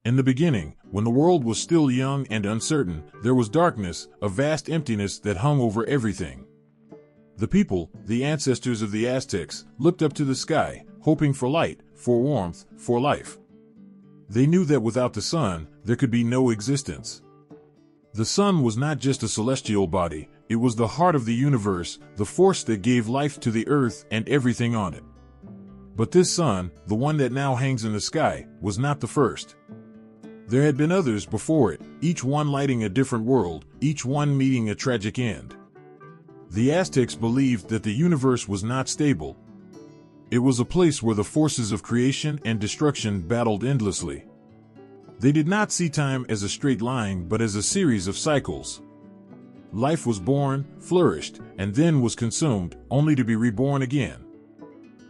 In the beginning, when the world was still young and uncertain, there was darkness, a vast emptiness that hung over everything. The people, the ancestors of the Aztecs, looked up to the sky, hoping for light, for warmth, for life. They knew that without the sun, there could be no existence. The sun was not just a celestial body, it was the heart of the universe, the force that gave life to the earth and everything on it. But this sun, the one that now hangs in the sky, was not the first. There had been others before it, each one lighting a different world, each one meeting a tragic end. The Aztecs believed that the universe was not stable. It was a place where the forces of creation and destruction battled endlessly. They did not see time as a straight line but as a series of cycles. Life was born, flourished, and then was consumed, only to be reborn again.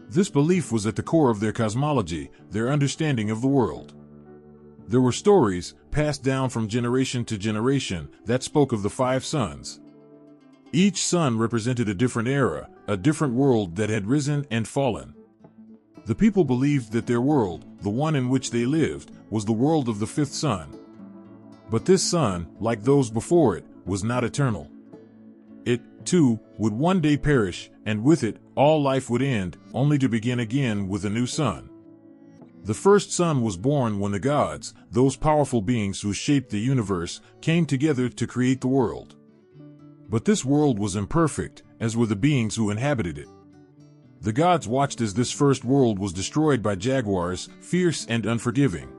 This belief was at the core of their cosmology, their understanding of the world. There were stories, passed down from generation to generation, that spoke of the five suns. Each sun represented a different era, a different world that had risen and fallen. The people believed that their world, the one in which they lived, was the world of the fifth sun. But this sun, like those before it, was not eternal. It, too, would one day perish, and with it, all life would end, only to begin again with a new sun. The first sun was born when the gods, those powerful beings who shaped the universe, came together to create the world. But this world was imperfect, as were the beings who inhabited it. The gods watched as this first world was destroyed by jaguars, fierce and unforgiving.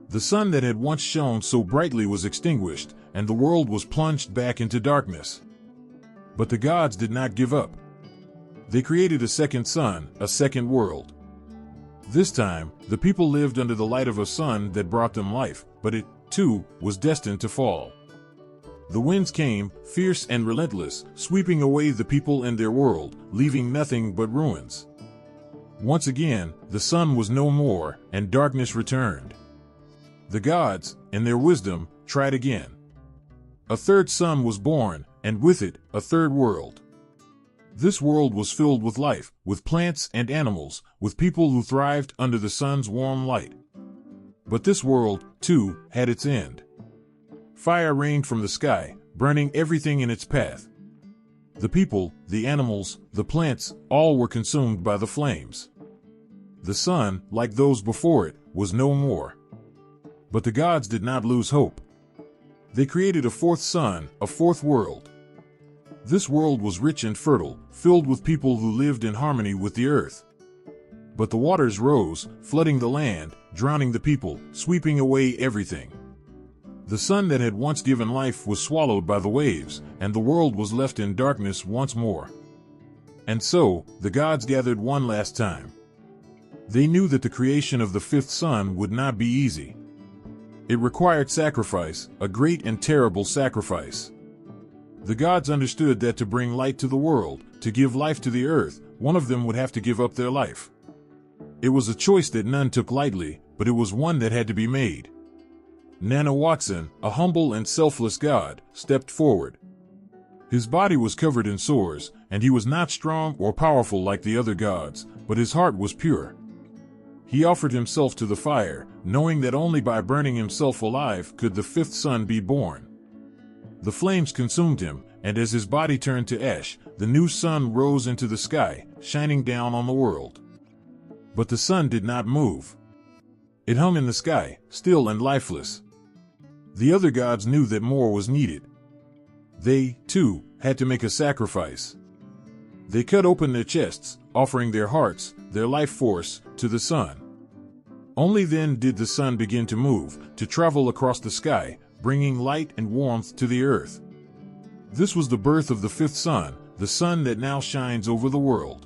The sun that had once shone so brightly was extinguished, and the world was plunged back into darkness. But the gods did not give up. They created a second sun, a second world. This time, the people lived under the light of a sun that brought them life, but it, too, was destined to fall. The winds came, fierce and relentless, sweeping away the people and their world, leaving nothing but ruins. Once again, the sun was no more, and darkness returned. The gods, in their wisdom, tried again. A third sun was born, and with it, a third world. This world was filled with life, with plants and animals, with people who thrived under the sun's warm light. But this world, too, had its end. Fire rained from the sky, burning everything in its path. The people, the animals, the plants, all were consumed by the flames. The sun, like those before it, was no more. But the gods did not lose hope. They created a fourth sun, a fourth world. This world was rich and fertile, filled with people who lived in harmony with the earth. But the waters rose, flooding the land, drowning the people, sweeping away everything. The sun that had once given life was swallowed by the waves, and the world was left in darkness once more. And so, the gods gathered one last time. They knew that the creation of the fifth sun would not be easy. It required sacrifice, a great and terrible sacrifice. The gods understood that to bring light to the world, to give life to the earth, one of them would have to give up their life. It was a choice that none took lightly, but it was one that had to be made. Nanahuatzin, a humble and selfless god, stepped forward. His body was covered in sores, and he was not strong or powerful like the other gods, but his heart was pure. He offered himself to the fire, knowing that only by burning himself alive could the fifth sun be born. The flames consumed him, and as his body turned to ash, the new sun rose into the sky, shining down on the world. But the sun did not move. It hung in the sky, still and lifeless. The other gods knew that more was needed. They, too, had to make a sacrifice. They cut open their chests, offering their hearts, their life force, to the sun. Only then did the sun begin to move, to travel across the sky, bringing light and warmth to the earth. This was the birth of the fifth sun, the sun that now shines over the world.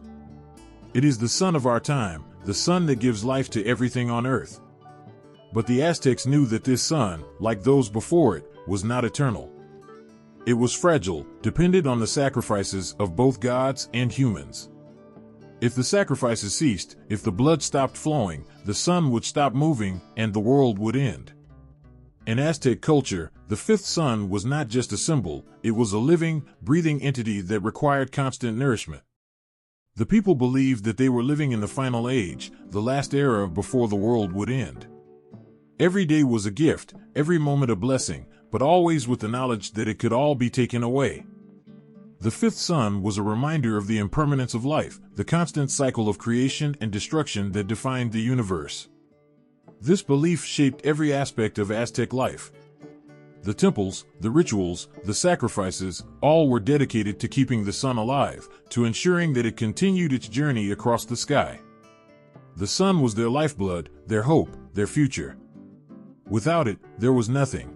It is the sun of our time, the sun that gives life to everything on earth. But the Aztecs knew that this sun, like those before it, was not eternal. It was fragile, dependent on the sacrifices of both gods and humans. If the sacrifices ceased, if the blood stopped flowing, the sun would stop moving and the world would end. In Aztec culture, the fifth sun was not just a symbol, it was a living, breathing entity that required constant nourishment. The people believed that they were living in the final age, the last era before the world would end. Every day was a gift, every moment a blessing, but always with the knowledge that it could all be taken away. The fifth sun was a reminder of the impermanence of life, the constant cycle of creation and destruction that defined the universe. This belief shaped every aspect of Aztec life. The temples, the rituals, the sacrifices, all were dedicated to keeping the sun alive, to ensuring that it continued its journey across the sky. The sun was their lifeblood, their hope, their future. Without it, there was nothing.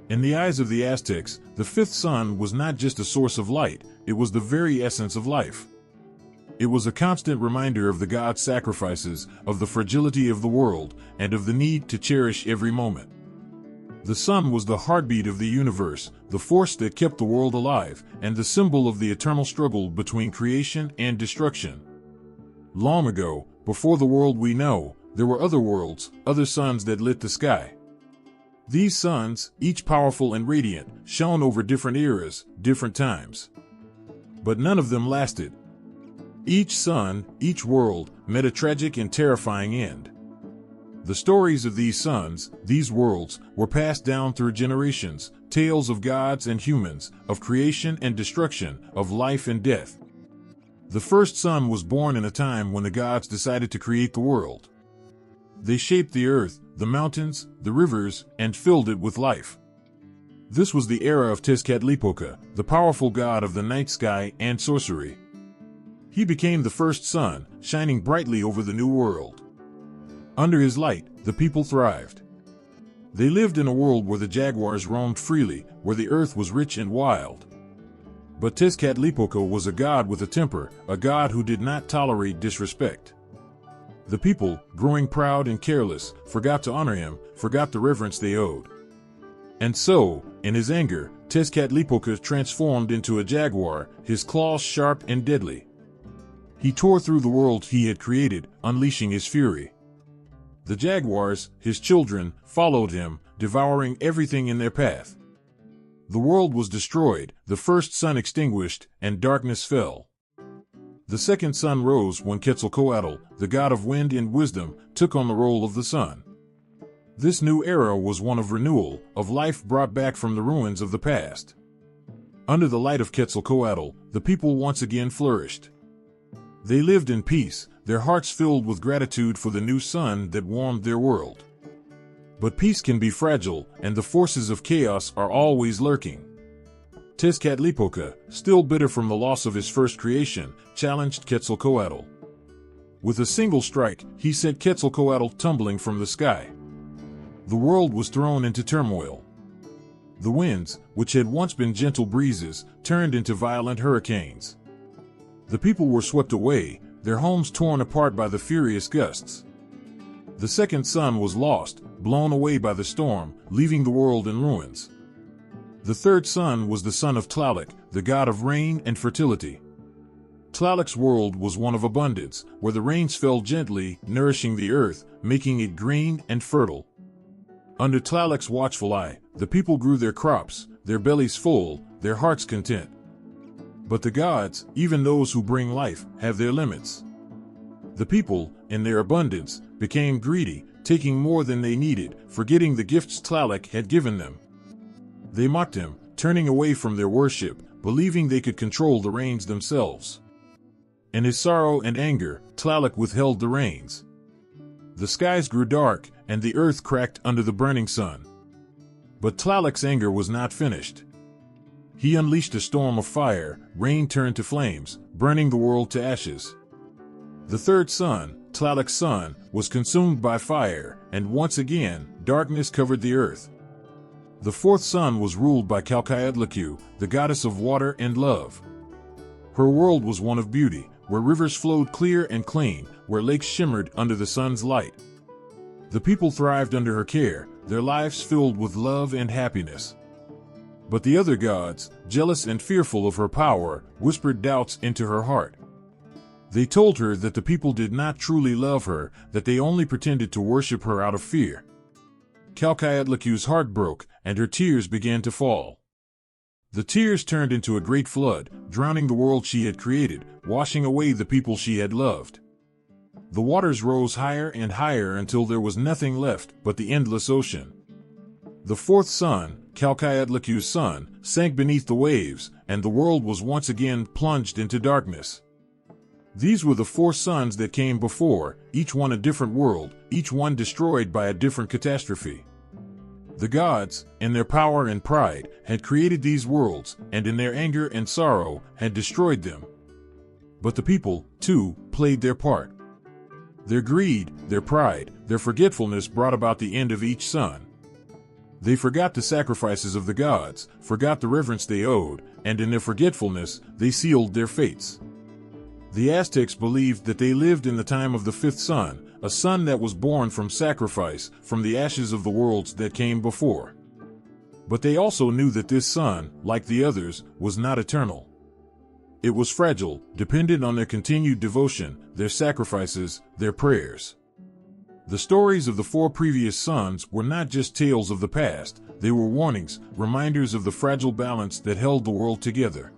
In the eyes of the Aztecs, the fifth sun was not just a source of light, it was the very essence of life. It was a constant reminder of the gods' sacrifices, of the fragility of the world, and of the need to cherish every moment. The sun was the heartbeat of the universe, the force that kept the world alive, and the symbol of the eternal struggle between creation and destruction. Long ago, before the world we know, there were other worlds, other suns that lit the sky. These suns, each powerful and radiant, shone over different eras, different times. But none of them lasted. Each sun, each world, met a tragic and terrifying end. The stories of these suns, these worlds, were passed down through generations, tales of gods and humans, of creation and destruction, of life and death. The first sun was born in a time when the gods decided to create the world. They shaped the earth, the mountains, the rivers, and filled it with life. This was the era of Tezcatlipoca, the powerful god of the night sky and sorcery. He became the first sun, shining brightly over the new world. Under his light, the people thrived. They lived in a world where the jaguars roamed freely, where the earth was rich and wild. But Tezcatlipoca was a god with a temper, a god who did not tolerate disrespect. The people, growing proud and careless, forgot to honor him, forgot the reverence they owed. And so, in his anger, Tezcatlipoca transformed into a jaguar, his claws sharp and deadly. He tore through the world he had created, unleashing his fury. The jaguars, his children, followed him, devouring everything in their path. The world was destroyed, the first sun extinguished, and darkness fell. The second sun rose when Quetzalcoatl, the god of wind and wisdom, took on the role of the sun. This new era was one of renewal, of life brought back from the ruins of the past. Under the light of Quetzalcoatl, the people once again flourished. They lived in peace, their hearts filled with gratitude for the new sun that warmed their world. But peace can be fragile, and the forces of chaos are always lurking. Tezcatlipoca, still bitter from the loss of his first creation, challenged Quetzalcoatl. With a single strike, he sent Quetzalcoatl tumbling from the sky. The world was thrown into turmoil. The winds, which had once been gentle breezes, turned into violent hurricanes. The people were swept away, their homes torn apart by the furious gusts. The second sun was lost, blown away by the storm, leaving the world in ruins. The third sun was the son of Tlaloc, the god of rain and fertility. Tlaloc's world was one of abundance, where the rains fell gently, nourishing the earth, making it green and fertile. Under Tlaloc's watchful eye, the people grew their crops, their bellies full, their hearts content. But the gods, even those who bring life, have their limits. The people, in their abundance, became greedy, taking more than they needed, forgetting the gifts Tlaloc had given them. They mocked him, turning away from their worship, believing they could control the rains themselves. In his sorrow and anger, Tlaloc withheld the rains. The skies grew dark, and the earth cracked under the burning sun. But Tlaloc's anger was not finished. He unleashed a storm of fire, rain turned to flames, burning the world to ashes. The third sun, Tlaloc's son, was consumed by fire, and once again, darkness covered the earth. The fourth sun was ruled by Tezcatlipoca, the goddess of water and love. Her world was one of beauty, where rivers flowed clear and clean, where lakes shimmered under the sun's light. The people thrived under her care, their lives filled with love and happiness. But the other gods, jealous and fearful of her power, whispered doubts into her heart. They told her that the people did not truly love her, that they only pretended to worship her out of fear. Tezcatlipoca's heart broke, and her tears began to fall. The tears turned into a great flood, drowning the world she had created, washing away the people she had loved. The waters rose higher and higher until there was nothing left but the endless ocean. The fourth sun, Tezcatlipoca's sun, sank beneath the waves, and the world was once again plunged into darkness. These were the four suns that came before, each one a different world, each one destroyed by a different catastrophe. The gods, in their power and pride, had created these worlds, and in their anger and sorrow, had destroyed them. But the people, too, played their part. Their greed, their pride, their forgetfulness brought about the end of each sun. They forgot the sacrifices of the gods, forgot the reverence they owed, and in their forgetfulness, they sealed their fates. The Aztecs believed that they lived in the time of the fifth sun, a sun that was born from sacrifice, from the ashes of the worlds that came before. But they also knew that this sun, like the others, was not eternal. It was fragile, dependent on their continued devotion, their sacrifices, their prayers. The stories of the four previous suns were not just tales of the past, they were warnings, reminders of the fragile balance that held the world together.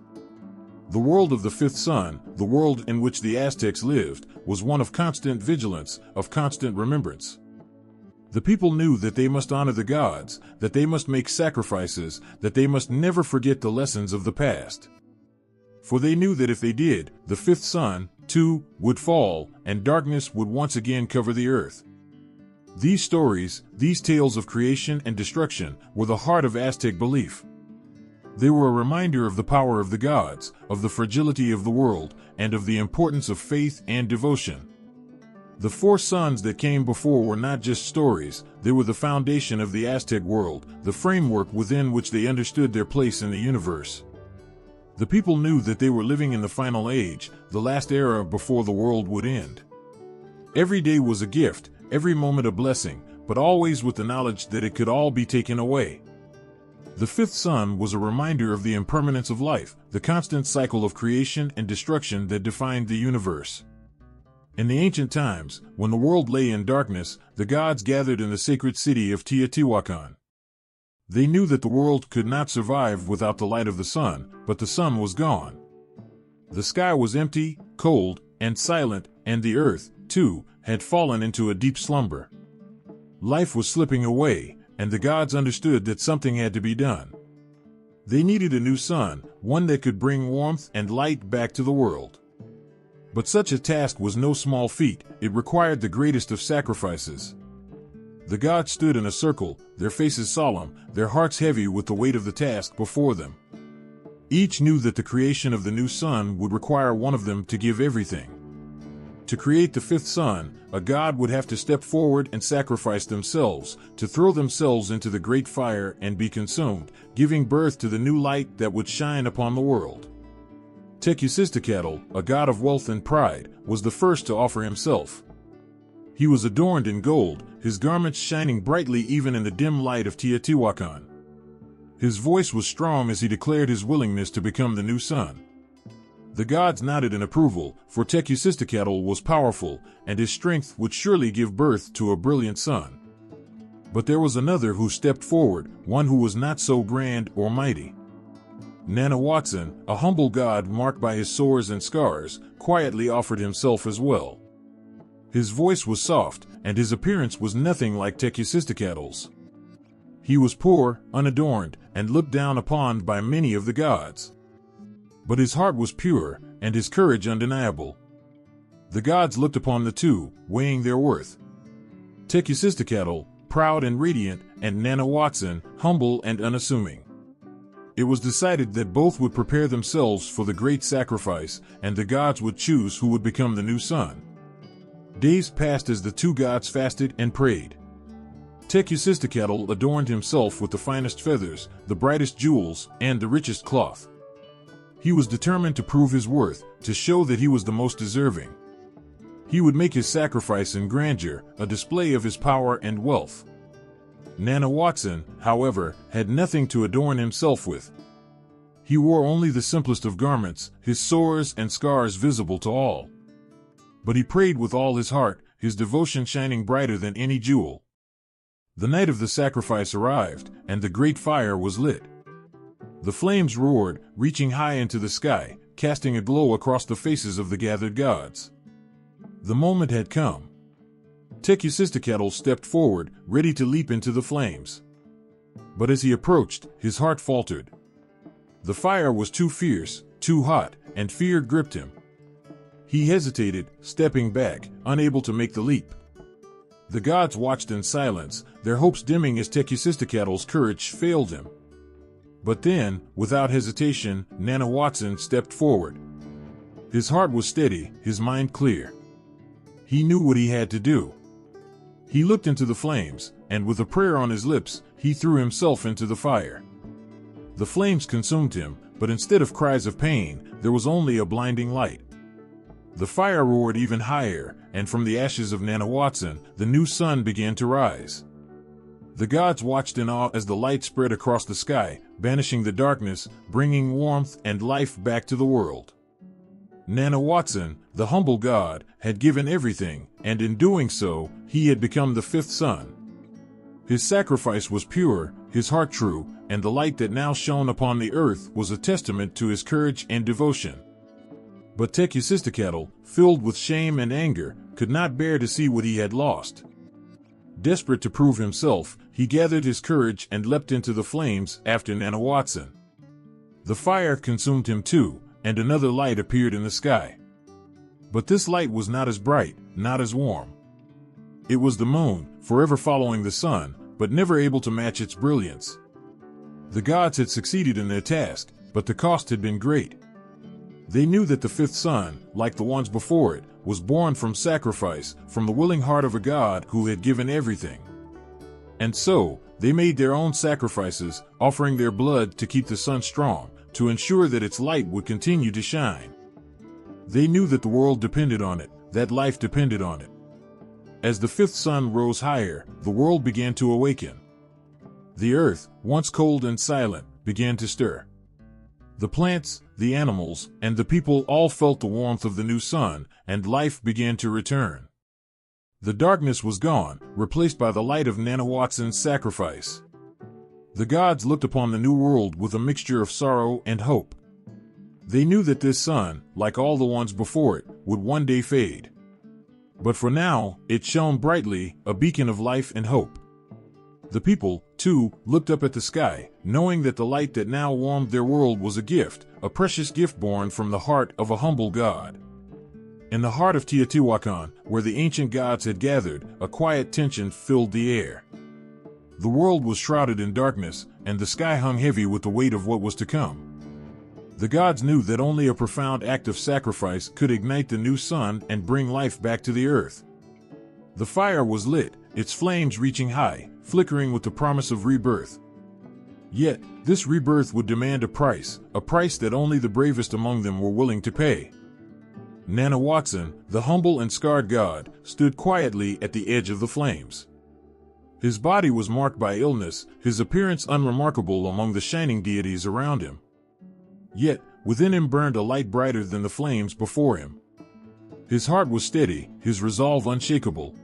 The world of the fifth sun, the world in which the Aztecs lived, was one of constant vigilance, of constant remembrance. The people knew that they must honor the gods, that they must make sacrifices, that they must never forget the lessons of the past. For they knew that if they did, the fifth sun, too, would fall, and darkness would once again cover the earth. These stories, these tales of creation and destruction, were the heart of Aztec belief. They were a reminder of the power of the gods, of the fragility of the world, and of the importance of faith and devotion. The four suns that came before were not just stories, they were the foundation of the Aztec world, the framework within which they understood their place in the universe. The people knew that they were living in the final age, the last era before the world would end. Every day was a gift, every moment a blessing, but always with the knowledge that it could all be taken away. The fifth sun was a reminder of the impermanence of life, the constant cycle of creation and destruction that defined the universe. In the ancient times, when the world lay in darkness, the gods gathered in the sacred city of Teotihuacan. They knew that the world could not survive without the light of the sun, but the sun was gone. The sky was empty, cold, and silent, and the earth, too, had fallen into a deep slumber. Life was slipping away, and the gods understood that something had to be done. They needed a new sun, one that could bring warmth and light back to the world. But such a task was no small feat, it required the greatest of sacrifices. The gods stood in a circle, their faces solemn, their hearts heavy with the weight of the task before them. Each knew that the creation of the new sun would require one of them to give everything. To create the fifth sun, a god would have to step forward and sacrifice themselves, to throw themselves into the great fire and be consumed, giving birth to the new light that would shine upon the world. Tezcatlipoca, a god of wealth and pride, was the first to offer himself. He was adorned in gold, his garments shining brightly even in the dim light of Teotihuacan. His voice was strong as he declared his willingness to become the new sun. The gods nodded in approval, for Tezcatlipoca was powerful, and his strength would surely give birth to a brilliant sun. But there was another who stepped forward, one who was not so grand or mighty. Nanahuatzin, a humble god marked by his sores and scars, quietly offered himself as well. His voice was soft, and his appearance was nothing like Tezcatlipoca's. He was poor, unadorned, and looked down upon by many of the gods. But his heart was pure, and his courage undeniable. The gods looked upon the two, weighing their worth. Tezcatlipoca, proud and radiant, and Nanahuatzin, humble and unassuming. It was decided that both would prepare themselves for the great sacrifice, and the gods would choose who would become the new sun. Days passed as the two gods fasted and prayed. Tezcatlipoca adorned himself with the finest feathers, the brightest jewels, and the richest cloth. He was determined to prove his worth, to show that he was the most deserving. He would make his sacrifice in grandeur, a display of his power and wealth. Nanahuatzin, however, had nothing to adorn himself with. He wore only the simplest of garments, his sores and scars visible to all. But he prayed with all his heart, his devotion shining brighter than any jewel. The night of the sacrifice arrived, and the great fire was lit. The flames roared, reaching high into the sky, casting a glow across the faces of the gathered gods. The moment had come. Teotihuacan stepped forward, ready to leap into the flames. But as he approached, his heart faltered. The fire was too fierce, too hot, and fear gripped him. He hesitated, stepping back, unable to make the leap. The gods watched in silence, their hopes dimming as Teotihuacan's courage failed him. But then, without hesitation, Nanahuatzin stepped forward. His heart was steady, his mind clear. He knew what he had to do. He looked into the flames, and with a prayer on his lips, he threw himself into the fire. The flames consumed him, but instead of cries of pain, there was only a blinding light. The fire roared even higher, and from the ashes of Nanahuatzin, the new sun began to rise. The gods watched in awe as the light spread across the sky, banishing the darkness, bringing warmth and life back to the world. Nanahuatzin, the humble god, had given everything, and in doing so, he had become the fifth sun. His sacrifice was pure, his heart true, and the light that now shone upon the earth was a testament to his courage and devotion. But Teotihuacan, filled with shame and anger, could not bear to see what he had lost. Desperate to prove himself, he gathered his courage and leapt into the flames after Nanahuatzin. The fire consumed him too, and another light appeared in the sky. But this light was not as bright, not as warm. It was the moon, forever following the sun, but never able to match its brilliance. The gods had succeeded in their task, but the cost had been great. They knew that the fifth sun, like the ones before it, was born from sacrifice, from the willing heart of a god who had given everything. And so, they made their own sacrifices, offering their blood to keep the sun strong, to ensure that its light would continue to shine. They knew that the world depended on it, that life depended on it. As the fifth sun rose higher, the world began to awaken. The earth, once cold and silent, began to stir. The plants, the animals, and the people all felt the warmth of the new sun, and life began to return. The darkness was gone, replaced by the light of Nanahuatzin's sacrifice. The gods looked upon the new world with a mixture of sorrow and hope. They knew that this sun, like all the ones before it, would one day fade. But for now, it shone brightly, a beacon of life and hope. The people, too, looked up at the sky, knowing that the light that now warmed their world was a gift, a precious gift born from the heart of a humble god. In the heart of Teotihuacan, where the ancient gods had gathered, a quiet tension filled the air. The world was shrouded in darkness, and the sky hung heavy with the weight of what was to come. The gods knew that only a profound act of sacrifice could ignite the new sun and bring life back to the earth. The fire was lit, its flames reaching high, flickering with the promise of rebirth. Yet, this rebirth would demand a price that only the bravest among them were willing to pay. Nanahuatzin, the humble and scarred god, stood quietly at the edge of the flames. His body was marked by illness, his appearance unremarkable among the shining deities around him. Yet, within him burned a light brighter than the flames before him. His heart was steady, his resolve unshakable.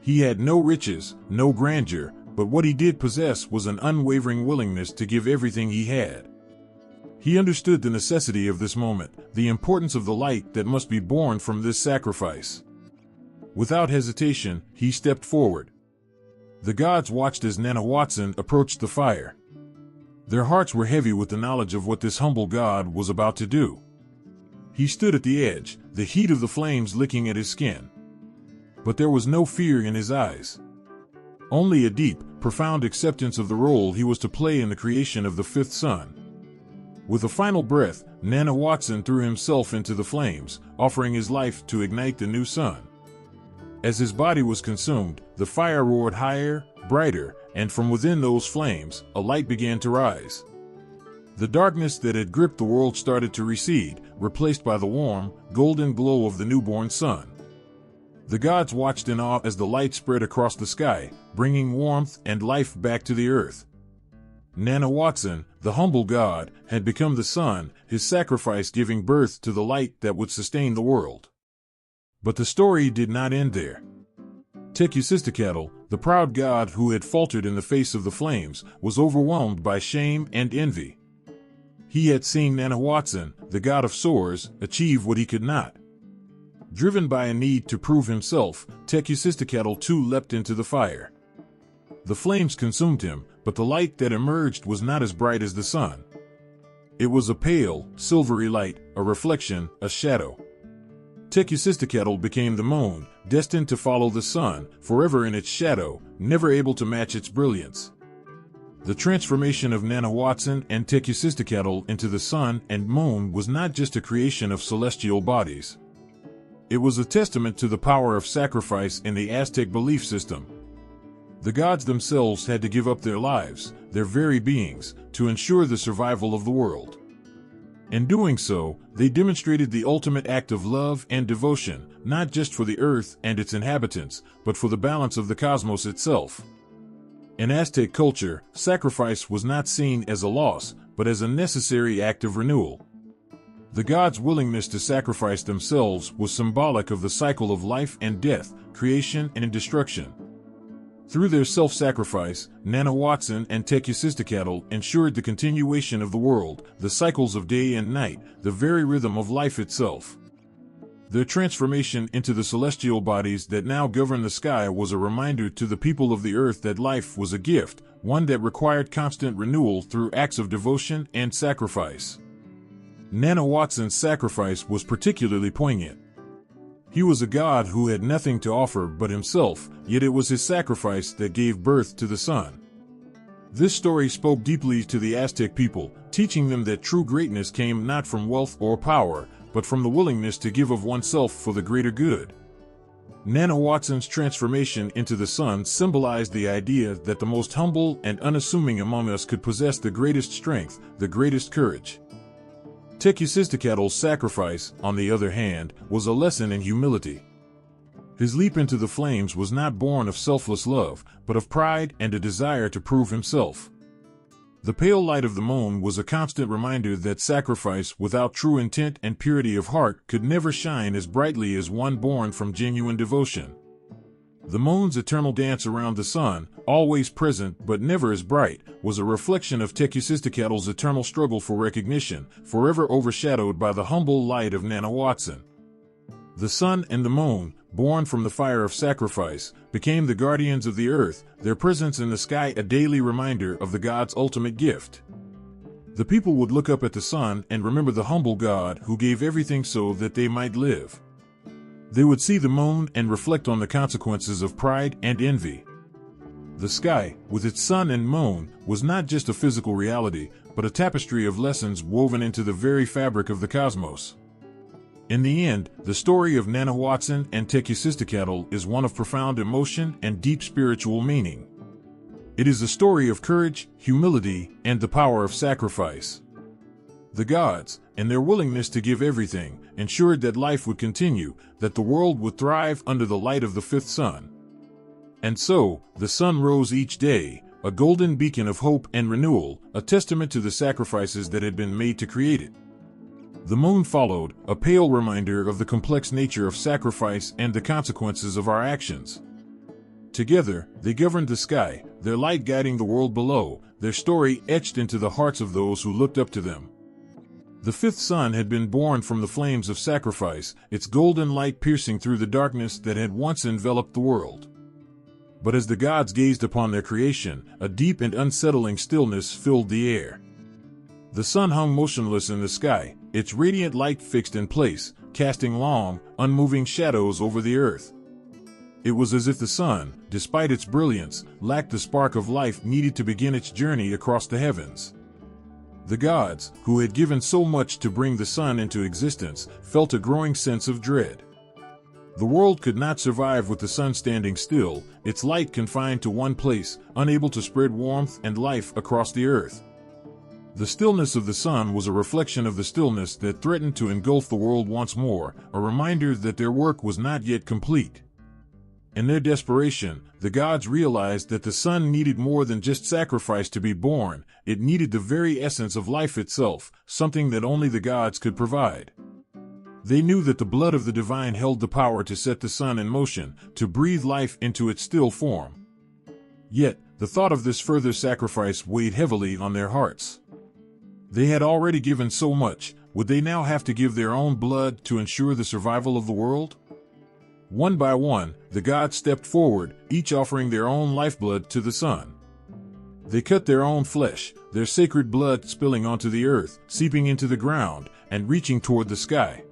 He had no riches, no grandeur, but what he did possess was an unwavering willingness to give everything he had. He understood the necessity of this moment, the importance of the light that must be born from this sacrifice. Without hesitation, he stepped forward. The gods watched as Nanahuatzin approached the fire. Their hearts were heavy with the knowledge of what this humble god was about to do. He stood at the edge, the heat of the flames licking at his skin. But there was no fear in his eyes. Only a deep, profound acceptance of the role he was to play in the creation of the fifth sun. With a final breath, Nanahuatzin threw himself into the flames, offering his life to ignite the new sun. As his body was consumed, the fire roared higher, brighter, and from within those flames, a light began to rise. The darkness that had gripped the world started to recede, replaced by the warm, golden glow of the newborn sun. The gods watched in awe as the light spread across the sky, bringing warmth and life back to the earth. Nanahuatzin, the humble god, had become the sun, his sacrifice giving birth to the light that would sustain the world. But the story did not end there. Teotihuacan, the proud god who had faltered in the face of the flames, was overwhelmed by shame and envy. He had seen Nanahuatzin, the god of swords, achieve what he could not. Driven by a need to prove himself, Tezcatlipoca too leapt into the fire. The flames consumed him, but the light that emerged was not as bright as the sun. It was a pale, silvery light, a reflection, a shadow. Tezcatlipoca became the moon, destined to follow the sun, forever in its shadow, never able to match its brilliance. The transformation of Nanahuatzin and Tezcatlipoca into the sun and moon was not just a creation of celestial bodies. It was a testament to the power of sacrifice in the Aztec belief system. The gods themselves had to give up their lives, their very beings, to ensure the survival of the world. In doing so, they demonstrated the ultimate act of love and devotion, not just for the earth and its inhabitants, but for the balance of the cosmos itself. In Aztec culture, sacrifice was not seen as a loss, but as a necessary act of renewal. The gods' willingness to sacrifice themselves was symbolic of the cycle of life and death, creation and destruction. Through their self-sacrifice, Nanahuatzin and Tezcatlipoca ensured the continuation of the world, the cycles of day and night, the very rhythm of life itself. Their transformation into the celestial bodies that now govern the sky was a reminder to the people of the earth that life was a gift, one that required constant renewal through acts of devotion and sacrifice. Nanahuatzin's sacrifice was particularly poignant. He was a god who had nothing to offer but himself, yet it was his sacrifice that gave birth to the sun. This story spoke deeply to the Aztec people, teaching them that true greatness came not from wealth or power, but from the willingness to give of oneself for the greater good. Nanahuatzin's transformation into the sun symbolized the idea that the most humble and unassuming among us could possess the greatest strength, the greatest courage. Tezcatlipoca's sacrifice, on the other hand, was a lesson in humility. His leap into the flames was not born of selfless love, but of pride and a desire to prove himself. The pale light of the moon was a constant reminder that sacrifice without true intent and purity of heart could never shine as brightly as one born from genuine devotion. The moon's eternal dance around the sun, always present but never as bright, was a reflection of Tezcatlipoca's eternal struggle for recognition, forever overshadowed by the humble light of Nanahuatzin. The sun and the moon, born from the fire of sacrifice, became the guardians of the earth, their presence in the sky a daily reminder of the god's ultimate gift. The people would look up at the sun and remember the humble God who gave everything so that they might live. They would see the moon and reflect on the consequences of pride and envy. The sky, with its sun and moon, was not just a physical reality, but a tapestry of lessons woven into the very fabric of the cosmos. In the end, the story of Nanahuatzin and Tezcatlipoca is one of profound emotion and deep spiritual meaning. It is a story of courage, humility, and the power of sacrifice. The gods, in their willingness to give everything, ensured that life would continue, that the world would thrive under the light of the fifth sun. And so, the sun rose each day, a golden beacon of hope and renewal, a testament to the sacrifices that had been made to create it. The moon followed, a pale reminder of the complex nature of sacrifice and the consequences of our actions. Together, they governed the sky, their light guiding the world below, their story etched into the hearts of those who looked up to them. The fifth sun had been born from the flames of sacrifice, its golden light piercing through the darkness that had once enveloped the world. But as the gods gazed upon their creation, a deep and unsettling stillness filled the air. The sun hung motionless in the sky, its radiant light fixed in place, casting long, unmoving shadows over the earth. It was as if the sun, despite its brilliance, lacked the spark of life needed to begin its journey across the heavens. The gods, who had given so much to bring the sun into existence, felt a growing sense of dread. The world could not survive with the sun standing still, its light confined to one place, unable to spread warmth and life across the earth. The stillness of the sun was a reflection of the stillness that threatened to engulf the world once more, a reminder that their work was not yet complete. In their desperation, the gods realized that the sun needed more than just sacrifice to be born, it needed the very essence of life itself, something that only the gods could provide. They knew that the blood of the divine held the power to set the sun in motion, to breathe life into its still form. Yet, the thought of this further sacrifice weighed heavily on their hearts. They had already given so much, would they now have to give their own blood to ensure the survival of the world? One by one, the gods stepped forward, each offering their own lifeblood to the sun. They cut their own flesh, their sacred blood spilling onto the earth, seeping into the ground, and reaching toward the sky.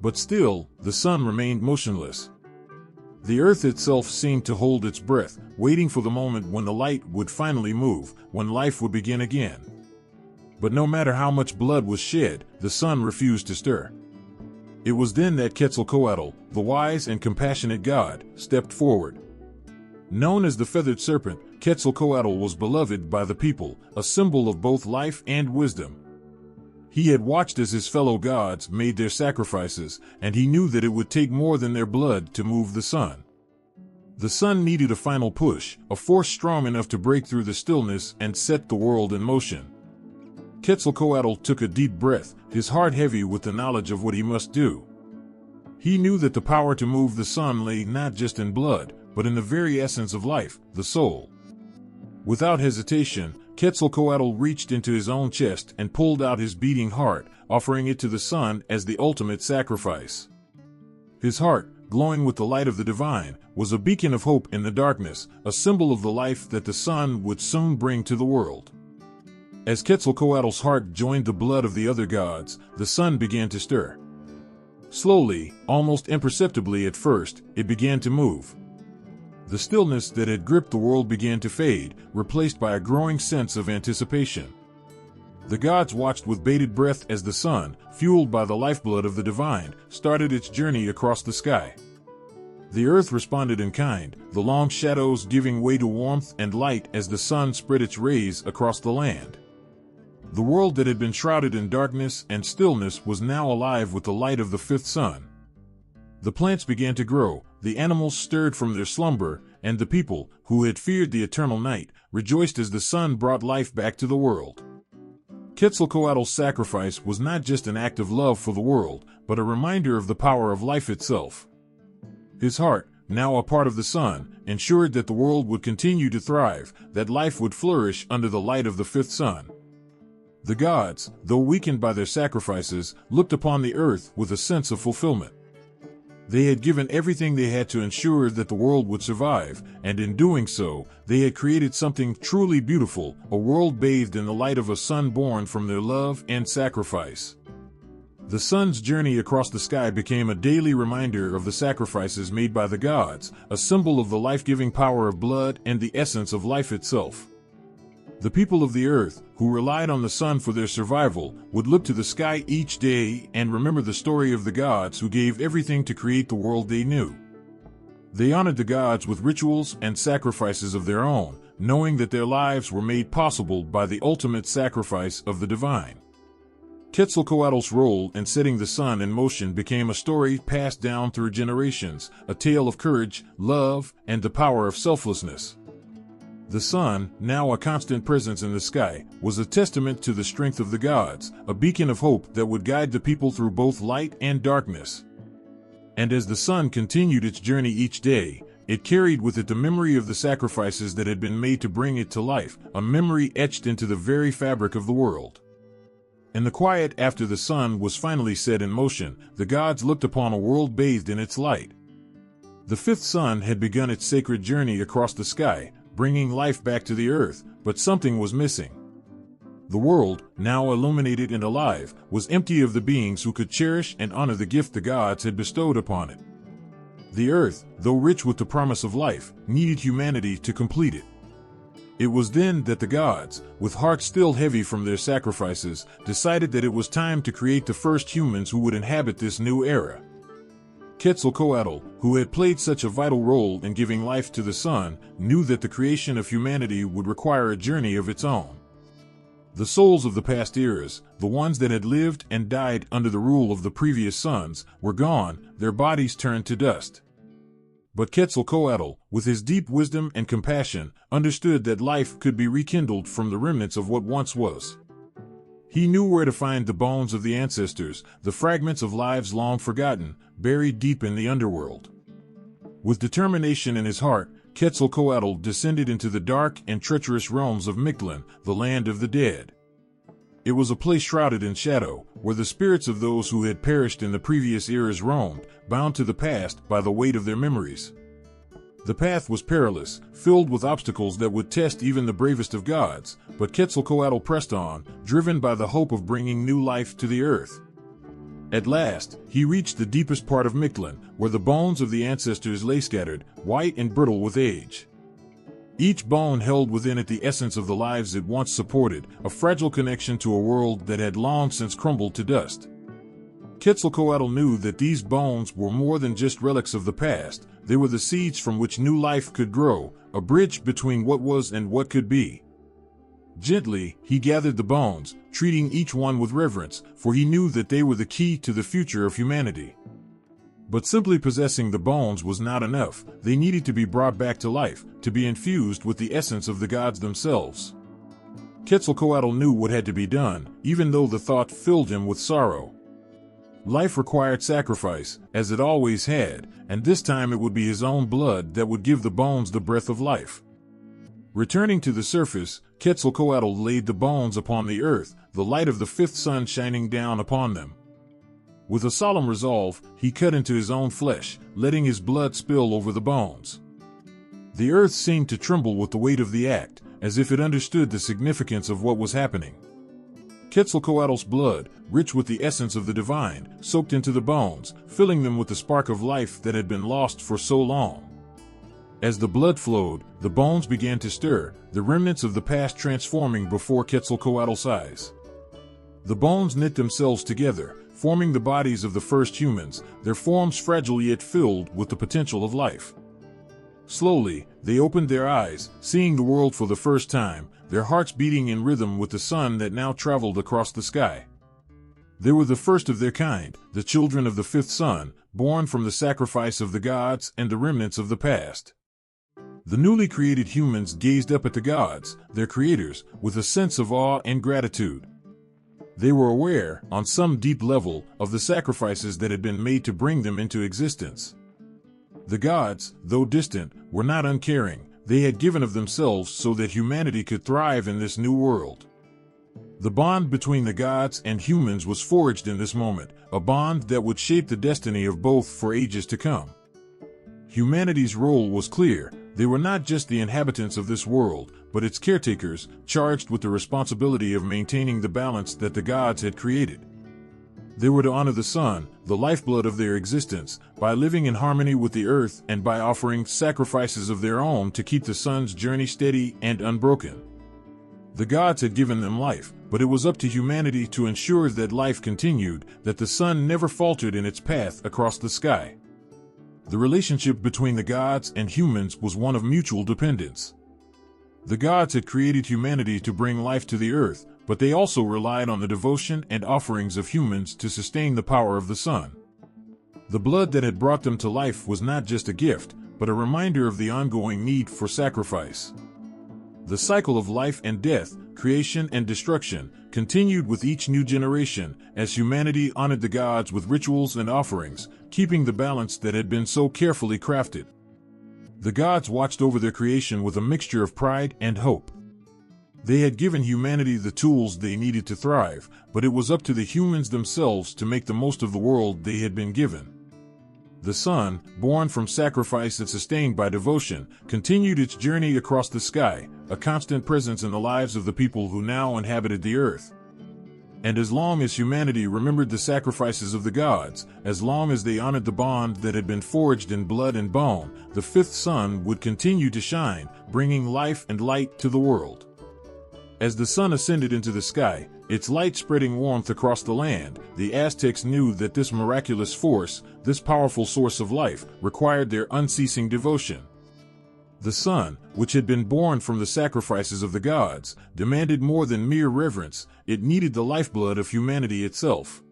But still, the sun remained motionless. The earth itself seemed to hold its breath, waiting for the moment when the light would finally move, when life would begin again. But no matter how much blood was shed, the sun refused to stir. It was then that Quetzalcoatl, the wise and compassionate god, stepped forward. Known as the feathered serpent, Quetzalcoatl was beloved by the people, a symbol of both life and wisdom. He had watched as his fellow gods made their sacrifices, and he knew that it would take more than their blood to move the sun. The sun needed a final push, a force strong enough to break through the stillness and set the world in motion. Quetzalcoatl took a deep breath, his heart heavy with the knowledge of what he must do. He knew that the power to move the sun lay not just in blood, but in the very essence of life, the soul. Without hesitation, Quetzalcoatl reached into his own chest and pulled out his beating heart, offering it to the sun as the ultimate sacrifice. His heart, glowing with the light of the divine, was a beacon of hope in the darkness, a symbol of the life that the sun would soon bring to the world. As Quetzalcoatl's heart joined the blood of the other gods, the sun began to stir. Slowly, almost imperceptibly at first, it began to move. The stillness that had gripped the world began to fade, replaced by a growing sense of anticipation. The gods watched with bated breath as the sun, fueled by the lifeblood of the divine, started its journey across the sky. The earth responded in kind, the long shadows giving way to warmth and light as the sun spread its rays across the land. The world that had been shrouded in darkness and stillness was now alive with the light of the fifth sun. The plants began to grow, the animals stirred from their slumber, and the people, who had feared the eternal night, rejoiced as the sun brought life back to the world. Quetzalcoatl's sacrifice was not just an act of love for the world, but a reminder of the power of life itself. His heart, now a part of the sun, ensured that the world would continue to thrive, that life would flourish under the light of the fifth sun. The gods, though weakened by their sacrifices, looked upon the earth with a sense of fulfillment. They had given everything they had to ensure that the world would survive, and in doing so, they had created something truly beautiful, a world bathed in the light of a sun born from their love and sacrifice. The sun's journey across the sky became a daily reminder of the sacrifices made by the gods, a symbol of the life-giving power of blood and the essence of life itself. The people of the earth, who relied on the sun for their survival, would look to the sky each day and remember the story of the gods who gave everything to create the world they knew. They honored the gods with rituals and sacrifices of their own, knowing that their lives were made possible by the ultimate sacrifice of the divine. Quetzalcoatl's role in setting the sun in motion became a story passed down through generations, a tale of courage, love, and the power of selflessness. The sun, now a constant presence in the sky, was a testament to the strength of the gods, a beacon of hope that would guide the people through both light and darkness. And as the sun continued its journey each day, it carried with it the memory of the sacrifices that had been made to bring it to life, a memory etched into the very fabric of the world. In the quiet after the sun was finally set in motion, the gods looked upon a world bathed in its light. The fifth sun had begun its sacred journey across the sky, bringing life back to the earth, but something was missing. The world, now illuminated and alive, was empty of the beings who could cherish and honor the gift the gods had bestowed upon it. The earth, though rich with the promise of life, needed humanity to complete it. It was then that the gods, with hearts still heavy from their sacrifices, decided that it was time to create the first humans who would inhabit this new era. Quetzalcoatl, who had played such a vital role in giving life to the sun, knew that the creation of humanity would require a journey of its own. The souls of the past eras, the ones that had lived and died under the rule of the previous suns, were gone, their bodies turned to dust. But Quetzalcoatl, with his deep wisdom and compassion, understood that life could be rekindled from the remnants of what once was. He knew where to find the bones of the ancestors, the fragments of lives long forgotten, buried deep in the underworld. With determination in his heart, Quetzalcoatl descended into the dark and treacherous realms of Mictlan, the land of the dead. It was a place shrouded in shadow, where the spirits of those who had perished in the previous eras roamed, bound to the past by the weight of their memories. The path was perilous, filled with obstacles that would test even the bravest of gods, but Quetzalcoatl pressed on, driven by the hope of bringing new life to the earth. At last, he reached the deepest part of Mictlan, where the bones of the ancestors lay scattered, white and brittle with age. Each bone held within it the essence of the lives it once supported, a fragile connection to a world that had long since crumbled to dust. Quetzalcoatl knew that these bones were more than just relics of the past. They were the seeds from which new life could grow, a bridge between what was and what could be. Gently, he gathered the bones, treating each one with reverence, for he knew that they were the key to the future of humanity. But simply possessing the bones was not enough. They needed to be brought back to life, to be infused with the essence of the gods themselves. Quetzalcoatl knew what had to be done, even though the thought filled him with sorrow. Life required sacrifice, as it always had, and this time it would be his own blood that would give the bones the breath of life. Returning to the surface, Quetzalcoatl laid the bones upon the earth, the light of the fifth sun shining down upon them. With a solemn resolve, he cut into his own flesh, letting his blood spill over the bones. The earth seemed to tremble with the weight of the act, as if it understood the significance of what was happening. Quetzalcoatl's blood, rich with the essence of the divine, soaked into the bones, filling them with the spark of life that had been lost for so long. As the blood flowed, the bones began to stir, the remnants of the past transforming before Quetzalcoatl's eyes. The bones knit themselves together, forming the bodies of the first humans, their forms fragile yet filled with the potential of life. Slowly, they opened their eyes, seeing the world for the first time, their hearts beating in rhythm with the sun that now traveled across the sky. They were the first of their kind, the children of the fifth sun, born from the sacrifice of the gods and the remnants of the past. The newly created humans gazed up at the gods, their creators, with a sense of awe and gratitude. They were aware, on some deep level, of the sacrifices that had been made to bring them into existence. The gods, though distant, were not uncaring. They had given of themselves so that humanity could thrive in this new world. The bond between the gods and humans was forged in this moment, a bond that would shape the destiny of both for ages to come. Humanity's role was clear. They were not just the inhabitants of this world, but its caretakers, charged with the responsibility of maintaining the balance that the gods had created. They were to honor the sun, the lifeblood of their existence, by living in harmony with the earth and by offering sacrifices of their own to keep the sun's journey steady and unbroken. The gods had given them life, but it was up to humanity to ensure that life continued, that the sun never faltered in its path across the sky. The relationship between the gods and humans was one of mutual dependence. The gods had created humanity to bring life to the earth, but they also relied on the devotion and offerings of humans to sustain the power of the sun. The blood that had brought them to life was not just a gift, but a reminder of the ongoing need for sacrifice. The cycle of life and death, creation and destruction, continued with each new generation, as humanity honored the gods with rituals and offerings, keeping the balance that had been so carefully crafted. The gods watched over their creation with a mixture of pride and hope. They had given humanity the tools they needed to thrive, but it was up to the humans themselves to make the most of the world they had been given. The sun, born from sacrifice and sustained by devotion, continued its journey across the sky, a constant presence in the lives of the people who now inhabited the earth. And as long as humanity remembered the sacrifices of the gods, as long as they honored the bond that had been forged in blood and bone, the fifth sun would continue to shine, bringing life and light to the world. As the sun ascended into the sky, its light spreading warmth across the land, the Aztecs knew that this miraculous force, this powerful source of life, required their unceasing devotion. The sun, which had been born from the sacrifices of the gods, demanded more than mere reverence. It needed the lifeblood of humanity itself.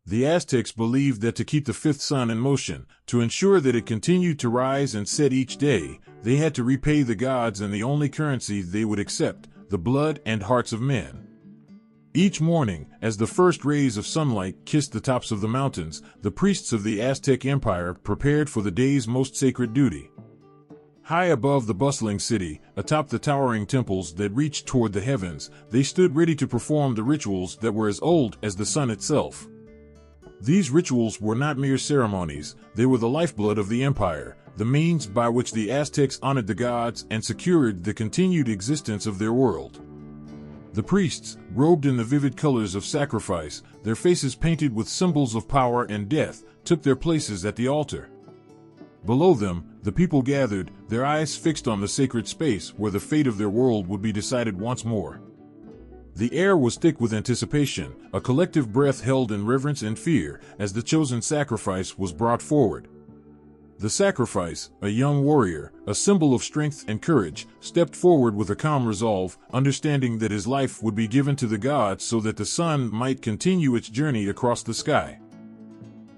The Aztecs believed that to keep the fifth sun in motion, to ensure that it continued to rise and set each day, they had to repay the gods in the only currency they would accept, the blood and hearts of men. Each morning, as the first rays of sunlight kissed the tops of the mountains, the priests of the Aztec Empire prepared for the day's most sacred duty. High above the bustling city, atop the towering temples that reached toward the heavens, they stood ready to perform the rituals that were as old as the sun itself. These rituals were not mere ceremonies, they were the lifeblood of the empire, the means by which the Aztecs honored the gods and secured the continued existence of their world. The priests, robed in the vivid colors of sacrifice, their faces painted with symbols of power and death, took their places at the altar. Below them, the people gathered, their eyes fixed on the sacred space where the fate of their world would be decided once more. The air was thick with anticipation, a collective breath held in reverence and fear as the chosen sacrifice was brought forward. The sacrifice, a young warrior, a symbol of strength and courage, stepped forward with a calm resolve, understanding that his life would be given to the gods so that the sun might continue its journey across the sky.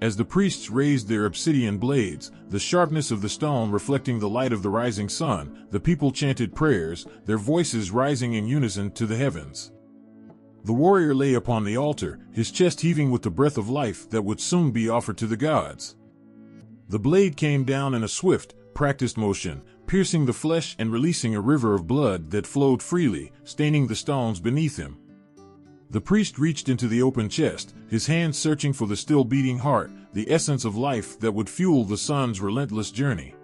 As the priests raised their obsidian blades, the sharpness of the stone reflecting the light of the rising sun, the people chanted prayers, their voices rising in unison to the heavens. The warrior lay upon the altar, his chest heaving with the breath of life that would soon be offered to the gods. The blade came down in a swift, practiced motion, piercing the flesh and releasing a river of blood that flowed freely, staining the stones beneath him. The priest reached into the open chest, his hands searching for the still beating heart, the essence of life that would fuel the sun's relentless journey.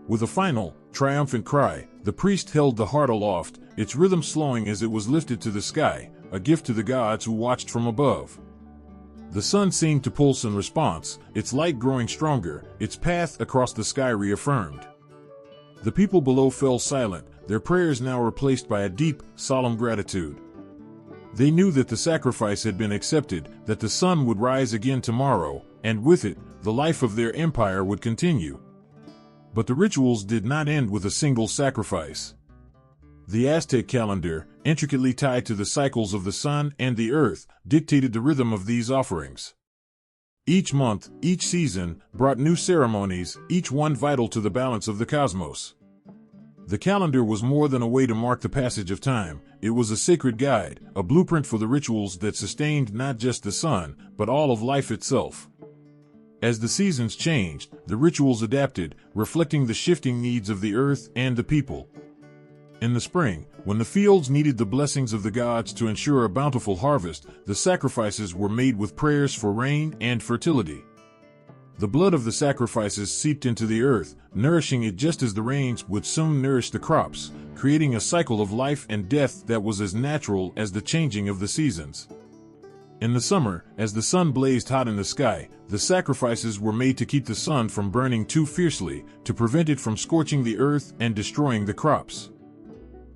With a final, triumphant cry, the priest held the heart aloft, its rhythm slowing as it was lifted to the sky, a gift to the gods who watched from above. The sun seemed to pulse in response, its light growing stronger, its path across the sky reaffirmed. The people below fell silent, their prayers now replaced by a deep, solemn gratitude. They knew that the sacrifice had been accepted, that the sun would rise again tomorrow, and with it, the life of their empire would continue. But the rituals did not end with a single sacrifice. The Aztec calendar, intricately tied to the cycles of the sun and the earth, dictated the rhythm of these offerings. Each month, each season, brought new ceremonies, each one vital to the balance of the cosmos. The calendar was more than a way to mark the passage of time, it was a sacred guide, a blueprint for the rituals that sustained not just the sun, but all of life itself. As the seasons changed, the rituals adapted, reflecting the shifting needs of the earth and the people. In the spring, when the fields needed the blessings of the gods to ensure a bountiful harvest, the sacrifices were made with prayers for rain and fertility. The blood of the sacrifices seeped into the earth, nourishing it just as the rains would soon nourish the crops, creating a cycle of life and death that was as natural as the changing of the seasons. In the summer, as the sun blazed hot in the sky, the sacrifices were made to keep the sun from burning too fiercely, to prevent it from scorching the earth and destroying the crops.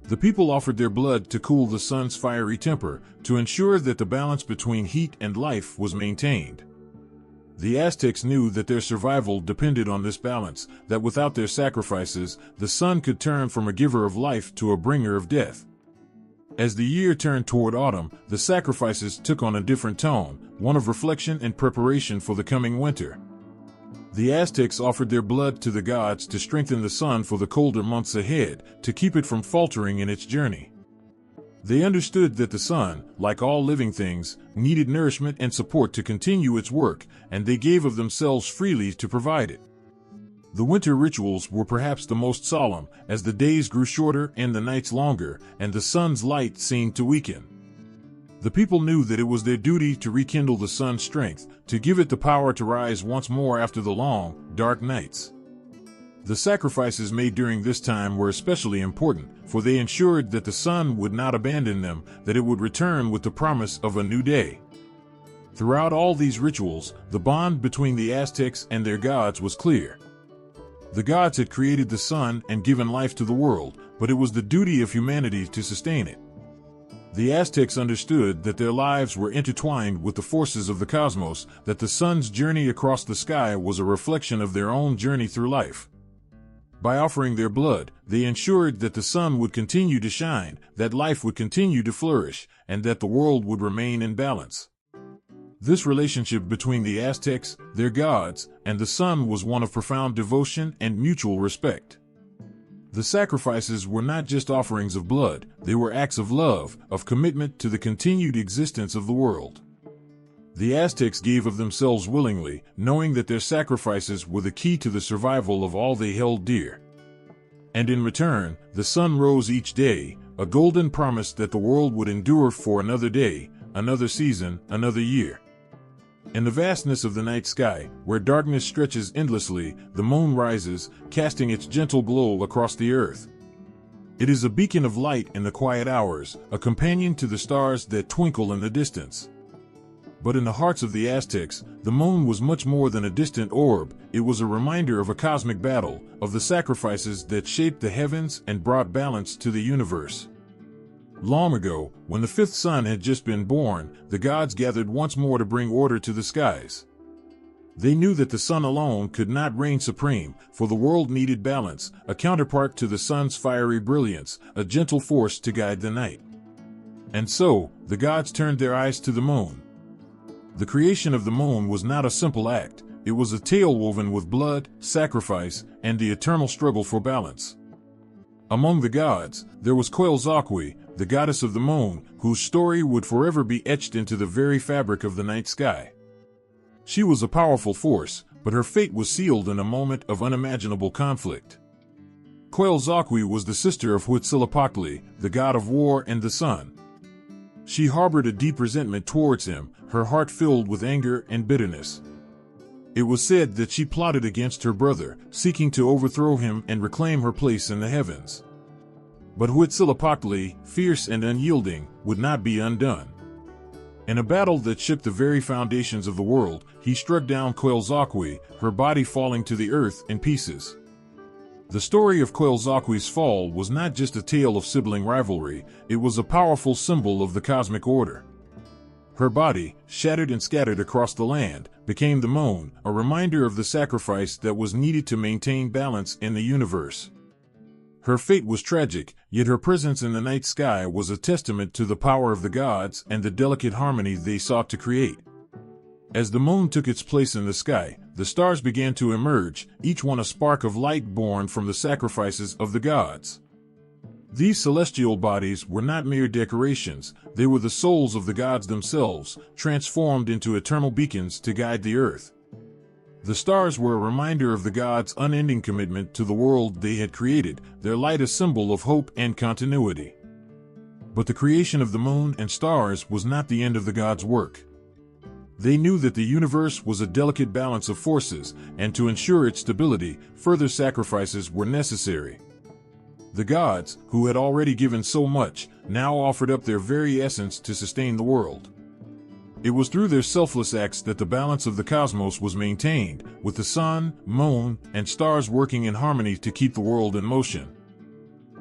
The people offered their blood to cool the sun's fiery temper, to ensure that the balance between heat and life was maintained. The Aztecs knew that their survival depended on this balance, that without their sacrifices, the sun could turn from a giver of life to a bringer of death. As the year turned toward autumn, the sacrifices took on a different tone, one of reflection and preparation for the coming winter. The Aztecs offered their blood to the gods to strengthen the sun for the colder months ahead, to keep it from faltering in its journey. They understood that the sun, like all living things, needed nourishment and support to continue its work, and they gave of themselves freely to provide it. The winter rituals were perhaps the most solemn, as the days grew shorter and the nights longer, and the sun's light seemed to weaken. The people knew that it was their duty to rekindle the sun's strength, to give it the power to rise once more after the long, dark nights. The sacrifices made during this time were especially important, for they ensured that the sun would not abandon them, that it would return with the promise of a new day. Throughout all these rituals, the bond between the Aztecs and their gods was clear. The gods had created the sun and given life to the world, but it was the duty of humanity to sustain it. The Aztecs understood that their lives were intertwined with the forces of the cosmos, that the sun's journey across the sky was a reflection of their own journey through life. By offering their blood, they ensured that the sun would continue to shine, that life would continue to flourish, and that the world would remain in balance. This relationship between the Aztecs, their gods, and the sun was one of profound devotion and mutual respect. The sacrifices were not just offerings of blood, they were acts of love, of commitment to the continued existence of the world. The Aztecs gave of themselves willingly, knowing that their sacrifices were the key to the survival of all they held dear. And in return, the sun rose each day, a golden promise that the world would endure for another day, another season, another year. In the vastness of the night sky, where darkness stretches endlessly, the moon rises, casting its gentle glow across the earth. It is a beacon of light in the quiet hours, a companion to the stars that twinkle in the distance. But in the hearts of the Aztecs, the moon was much more than a distant orb. It was a reminder of a cosmic battle, of the sacrifices that shaped the heavens and brought balance to the universe. Long ago, when the fifth sun had just been born, the gods gathered once more to bring order to the skies. They knew that the sun alone could not reign supreme, for the world needed balance, a counterpart to the sun's fiery brilliance, a gentle force to guide the night. And so, the gods turned their eyes to the moon. The creation of the moon was not a simple act. It was a tale woven with blood, sacrifice, and the eternal struggle for balance. Among the gods, there was Quetzalcoatl, the goddess of the moon, whose story would forever be etched into the very fabric of the night sky. She was a powerful force, but her fate was sealed in a moment of unimaginable conflict. Quetzalcoatl was the sister of Huitzilopochtli, the god of war and the sun. She harbored a deep resentment towards him, her heart filled with anger and bitterness. It was said that she plotted against her brother, seeking to overthrow him and reclaim her place in the heavens. But Huitzilopochtli, fierce and unyielding, would not be undone. In a battle that shook the very foundations of the world, he struck down Quetzalcoatl, her body falling to the earth in pieces. The story of Quetzalcoatl's fall was not just a tale of sibling rivalry, it was a powerful symbol of the cosmic order. Her body, shattered and scattered across the land, became the moon, a reminder of the sacrifice that was needed to maintain balance in the universe. Her fate was tragic, yet her presence in the night sky was a testament to the power of the gods and the delicate harmony they sought to create. As the moon took its place in the sky, the stars began to emerge, each one a spark of light born from the sacrifices of the gods. These celestial bodies were not mere decorations, they were the souls of the gods themselves, transformed into eternal beacons to guide the earth. The stars were a reminder of the gods' unending commitment to the world they had created, their light a symbol of hope and continuity. But the creation of the moon and stars was not the end of the gods' work. They knew that the universe was a delicate balance of forces, and to ensure its stability, further sacrifices were necessary. The gods, who had already given so much, now offered up their very essence to sustain the world. It was through their selfless acts that the balance of the cosmos was maintained, with the sun, moon, and stars working in harmony to keep the world in motion.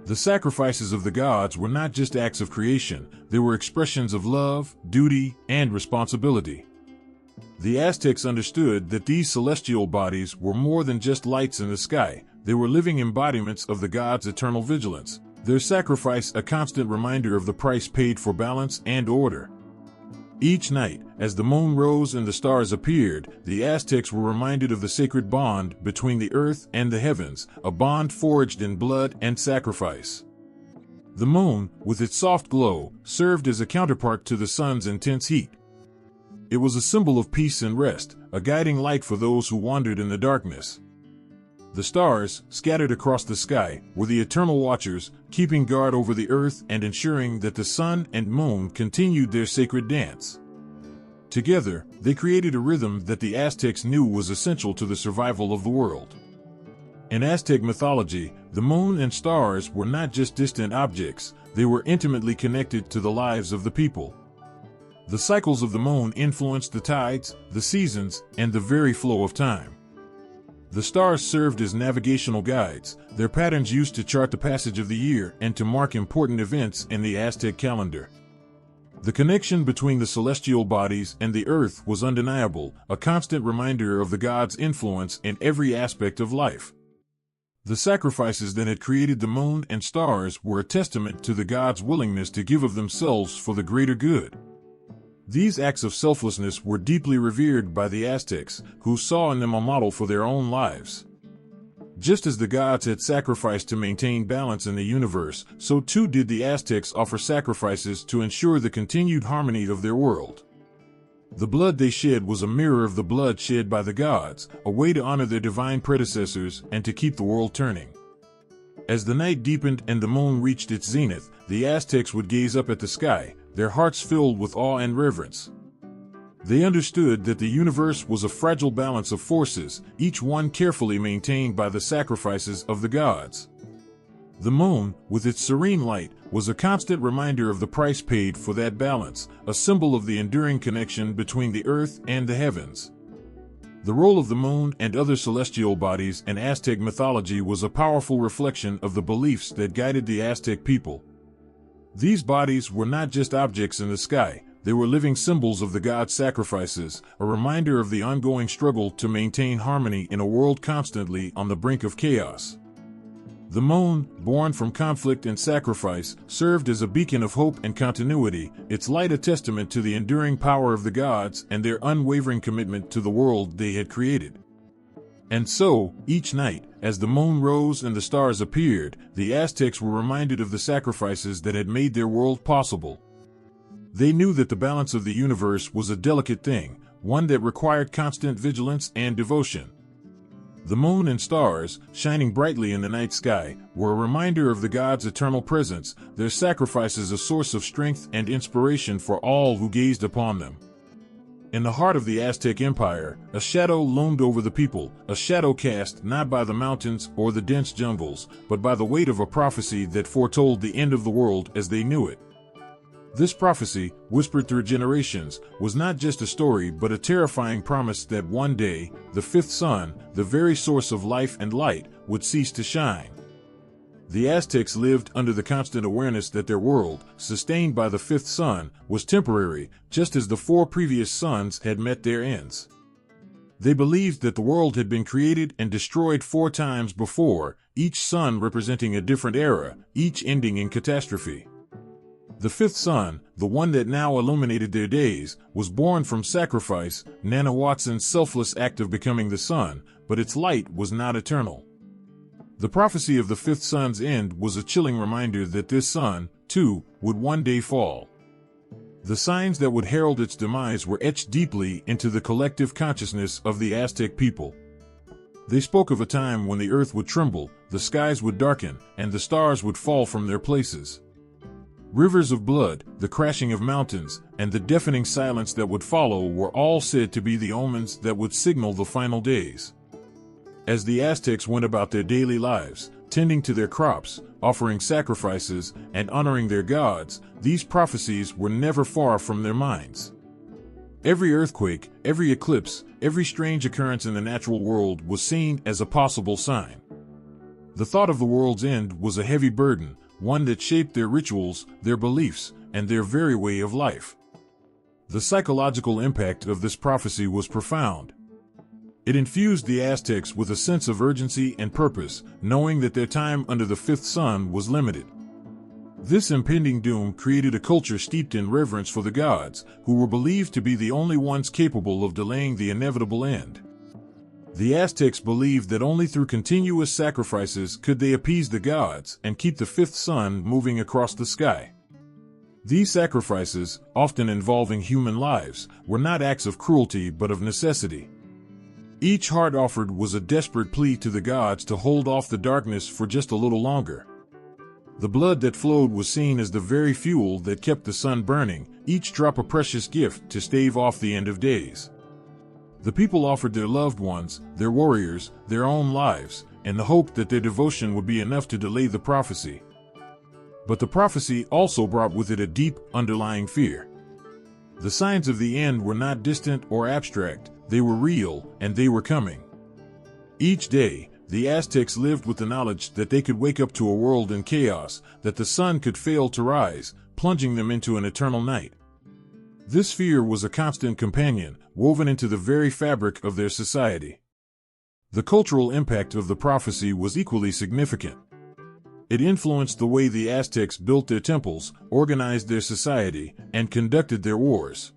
The sacrifices of the gods were not just acts of creation, they were expressions of love, duty, and responsibility. The Aztecs understood that these celestial bodies were more than just lights in the sky, they were living embodiments of the gods' eternal vigilance, their sacrifice a constant reminder of the price paid for balance and order. Each night, as the moon rose and the stars appeared, the Aztecs were reminded of the sacred bond between the earth and the heavens, a bond forged in blood and sacrifice. The moon, with its soft glow, served as a counterpart to the sun's intense heat. It was a symbol of peace and rest, a guiding light for those who wandered in the darkness. The stars, scattered across the sky, were the eternal watchers, keeping guard over the earth and ensuring that the sun and moon continued their sacred dance. Together, they created a rhythm that the Aztecs knew was essential to the survival of the world. In Aztec mythology, the moon and stars were not just distant objects, they were intimately connected to the lives of the people. The cycles of the moon influenced the tides, the seasons, and the very flow of time. The stars served as navigational guides, their patterns used to chart the passage of the year and to mark important events in the Aztec calendar. The connection between the celestial bodies and the earth was undeniable, a constant reminder of the gods' influence in every aspect of life. The sacrifices that had created the moon and stars were a testament to the gods' willingness to give of themselves for the greater good. These acts of selflessness were deeply revered by the Aztecs, who saw in them a model for their own lives. Just as the gods had sacrificed to maintain balance in the universe, so too did the Aztecs offer sacrifices to ensure the continued harmony of their world. The blood they shed was a mirror of the blood shed by the gods, a way to honor their divine predecessors and to keep the world turning. As the night deepened and the moon reached its zenith, the Aztecs would gaze up at the sky, their hearts filled with awe and reverence. They understood that the universe was a fragile balance of forces, each one carefully maintained by the sacrifices of the gods. The moon, with its serene light, was a constant reminder of the price paid for that balance, a symbol of the enduring connection between the earth and the heavens. The role of the moon and other celestial bodies in Aztec mythology was a powerful reflection of the beliefs that guided the Aztec people. These bodies were not just objects in the sky, they were living symbols of the gods' sacrifices, a reminder of the ongoing struggle to maintain harmony in a world constantly on the brink of chaos. The moon, born from conflict and sacrifice, served as a beacon of hope and continuity, its light a testament to the enduring power of the gods and their unwavering commitment to the world they had created. And so, each night, as the moon rose and the stars appeared, the Aztecs were reminded of the sacrifices that had made their world possible. They knew that the balance of the universe was a delicate thing, one that required constant vigilance and devotion. The moon and stars, shining brightly in the night sky, were a reminder of the gods' eternal presence, their sacrifices a source of strength and inspiration for all who gazed upon them. In the heart of the Aztec Empire, a shadow loomed over the people, a shadow cast not by the mountains or the dense jungles, but by the weight of a prophecy that foretold the end of the world as they knew it. This prophecy, whispered through generations, was not just a story but a terrifying promise that one day, the fifth sun, the very source of life and light, would cease to shine. The Aztecs lived under the constant awareness that their world, sustained by the fifth sun, was temporary, just as the 4 previous suns had met their ends. They believed that the world had been created and destroyed 4 times before, each sun representing a different era, each ending in catastrophe. The fifth sun, the one that now illuminated their days, was born from sacrifice, Nanahuatzin's selfless act of becoming the sun, but its light was not eternal. The prophecy of the fifth sun's end was a chilling reminder that this sun, too, would one day fall. The signs that would herald its demise were etched deeply into the collective consciousness of the Aztec people. They spoke of a time when the earth would tremble, the skies would darken, and the stars would fall from their places. Rivers of blood, the crashing of mountains, and the deafening silence that would follow were all said to be the omens that would signal the final days. As the Aztecs went about their daily lives, tending to their crops, offering sacrifices, and honoring their gods, these prophecies were never far from their minds. Every earthquake, every eclipse, every strange occurrence in the natural world was seen as a possible sign. The thought of the world's end was a heavy burden, one that shaped their rituals, their beliefs, and their very way of life. The psychological impact of this prophecy was profound. It infused the Aztecs with a sense of urgency and purpose, knowing that their time under the fifth sun was limited. This impending doom created a culture steeped in reverence for the gods, who were believed to be the only ones capable of delaying the inevitable end. The Aztecs believed that only through continuous sacrifices could they appease the gods and keep the fifth sun moving across the sky. These sacrifices, often involving human lives, were not acts of cruelty but of necessity. Each heart offered was a desperate plea to the gods to hold off the darkness for just a little longer. The blood that flowed was seen as the very fuel that kept the sun burning, each drop a precious gift to stave off the end of days. The people offered their loved ones, their warriors, their own lives, in the hope that their devotion would be enough to delay the prophecy. But the prophecy also brought with it a deep, underlying fear. The signs of the end were not distant or abstract, they were real, and they were coming. Each day, the Aztecs lived with the knowledge that they could wake up to a world in chaos, that the sun could fail to rise, plunging them into an eternal night. This fear was a constant companion, woven into the very fabric of their society. The cultural impact of the prophecy was equally significant. It influenced the way the Aztecs built their temples, organized their society, and conducted their wars.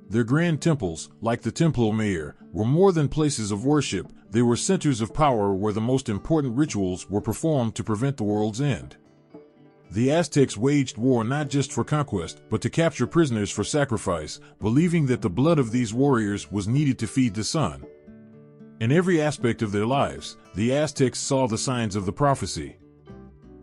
Their grand temples, like the Templo Mayor, were more than places of worship, they were centers of power where the most important rituals were performed to prevent the world's end. The Aztecs waged war not just for conquest, but to capture prisoners for sacrifice, believing that the blood of these warriors was needed to feed the sun. In every aspect of their lives, the Aztecs saw the signs of the prophecy.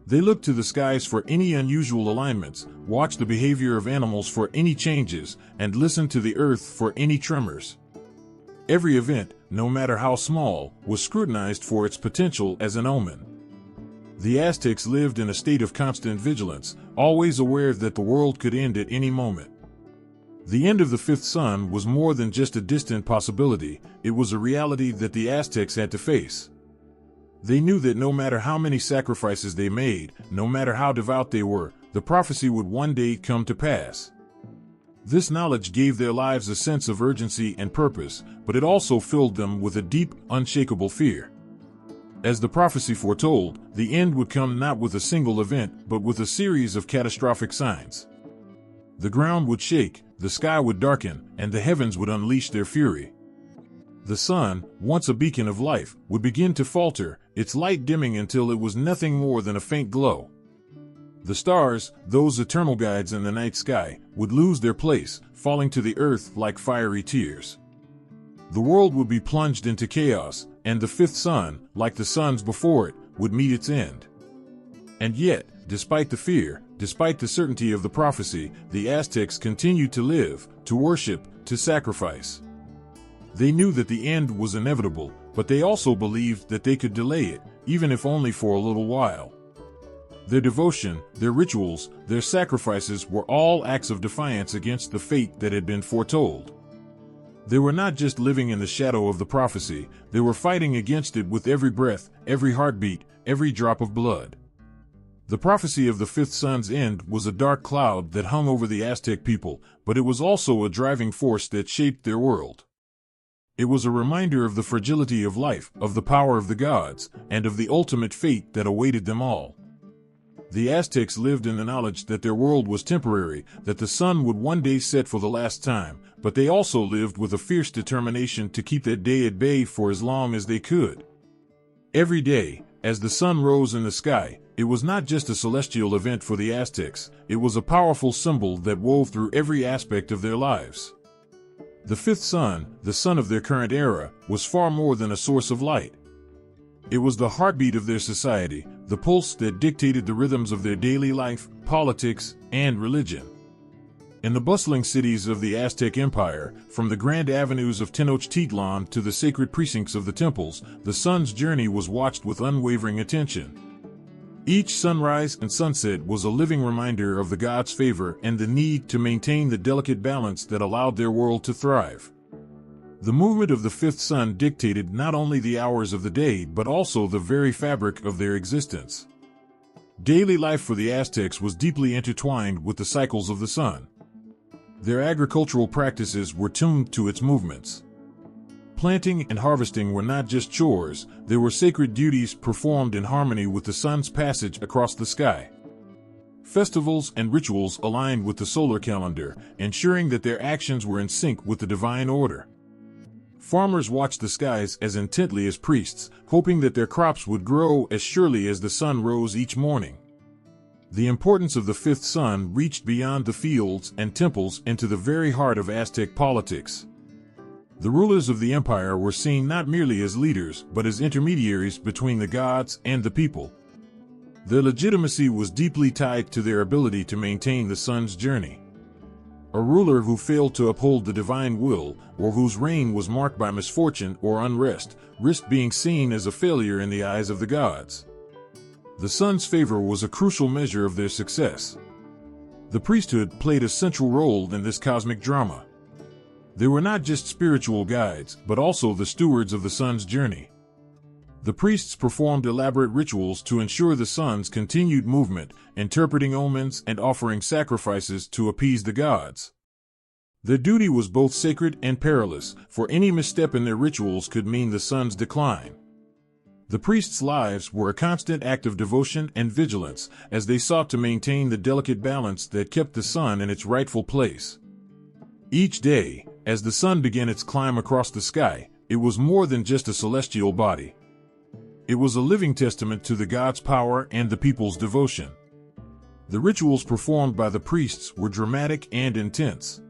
They looked to the skies for any unusual alignments, watched the behavior of animals for any changes, and listened to the earth for any tremors. Every event, no matter how small, was scrutinized for its potential as an omen. The Aztecs lived in a state of constant vigilance, always aware that the world could end at any moment. The end of the fifth sun was more than just a distant possibility, it was a reality that the Aztecs had to face. They knew that no matter how many sacrifices they made, no matter how devout they were, the prophecy would one day come to pass. This knowledge gave their lives a sense of urgency and purpose, but it also filled them with a deep, unshakable fear. As the prophecy foretold, the end would come not with a single event, but with a series of catastrophic signs. The ground would shake, the sky would darken, and the heavens would unleash their fury. The sun, once a beacon of life, would begin to falter, its light dimming until it was nothing more than a faint glow. The stars, those eternal guides in the night sky, would lose their place, falling to the earth like fiery tears. The world would be plunged into chaos, and the fifth sun, like the suns before it, would meet its end. And yet, despite the fear, despite the certainty of the prophecy, the Aztecs continued to live, to worship, to sacrifice. They knew that the end was inevitable, but they also believed that they could delay it, even if only for a little while. Their devotion, their rituals, their sacrifices were all acts of defiance against the fate that had been foretold. They were not just living in the shadow of the prophecy, they were fighting against it with every breath, every heartbeat, every drop of blood. The prophecy of the fifth sun's end was a dark cloud that hung over the Aztec people, but it was also a driving force that shaped their world. It was a reminder of the fragility of life, of the power of the gods, and of the ultimate fate that awaited them all. The Aztecs lived in the knowledge that their world was temporary, that the sun would one day set for the last time, but they also lived with a fierce determination to keep that day at bay for as long as they could. Every day, as the sun rose in the sky, it was not just a celestial event for the Aztecs, it was a powerful symbol that wove through every aspect of their lives. The fifth sun, the sun of their current era, was far more than a source of light. It was the heartbeat of their society, the pulse that dictated the rhythms of their daily life, politics, and religion. In the bustling cities of the Aztec Empire, from the grand avenues of Tenochtitlan to the sacred precincts of the temples, the sun's journey was watched with unwavering attention. Each sunrise and sunset was a living reminder of the gods' favor and the need to maintain the delicate balance that allowed their world to thrive. The movement of the fifth sun dictated not only the hours of the day but also the very fabric of their existence. Daily life for the Aztecs was deeply intertwined with the cycles of the sun. Their agricultural practices were tuned to its movements. Planting and harvesting were not just chores, they were sacred duties performed in harmony with the sun's passage across the sky. Festivals and rituals aligned with the solar calendar, ensuring that their actions were in sync with the divine order. Farmers watched the skies as intently as priests, hoping that their crops would grow as surely as the sun rose each morning. The importance of the fifth sun reached beyond the fields and temples into the very heart of Aztec politics. The rulers of the empire were seen not merely as leaders but as intermediaries between the gods and the people. Their legitimacy was deeply tied to their ability to maintain the sun's journey. A ruler who failed to uphold the divine will, or whose reign was marked by misfortune or unrest, risked being seen as a failure in the eyes of the gods. The sun's favor was a crucial measure of their success. The priesthood played a central role in this cosmic drama. They were not just spiritual guides, but also the stewards of the sun's journey. The priests performed elaborate rituals to ensure the sun's continued movement, interpreting omens and offering sacrifices to appease the gods. Their duty was both sacred and perilous, for any misstep in their rituals could mean the sun's decline. The priests' lives were a constant act of devotion and vigilance, as they sought to maintain the delicate balance that kept the sun in its rightful place. Each day, as the sun began its climb across the sky, it was more than just a celestial body. It was a living testament to the gods' power and the people's devotion. The rituals performed by the priests were dramatic and intense.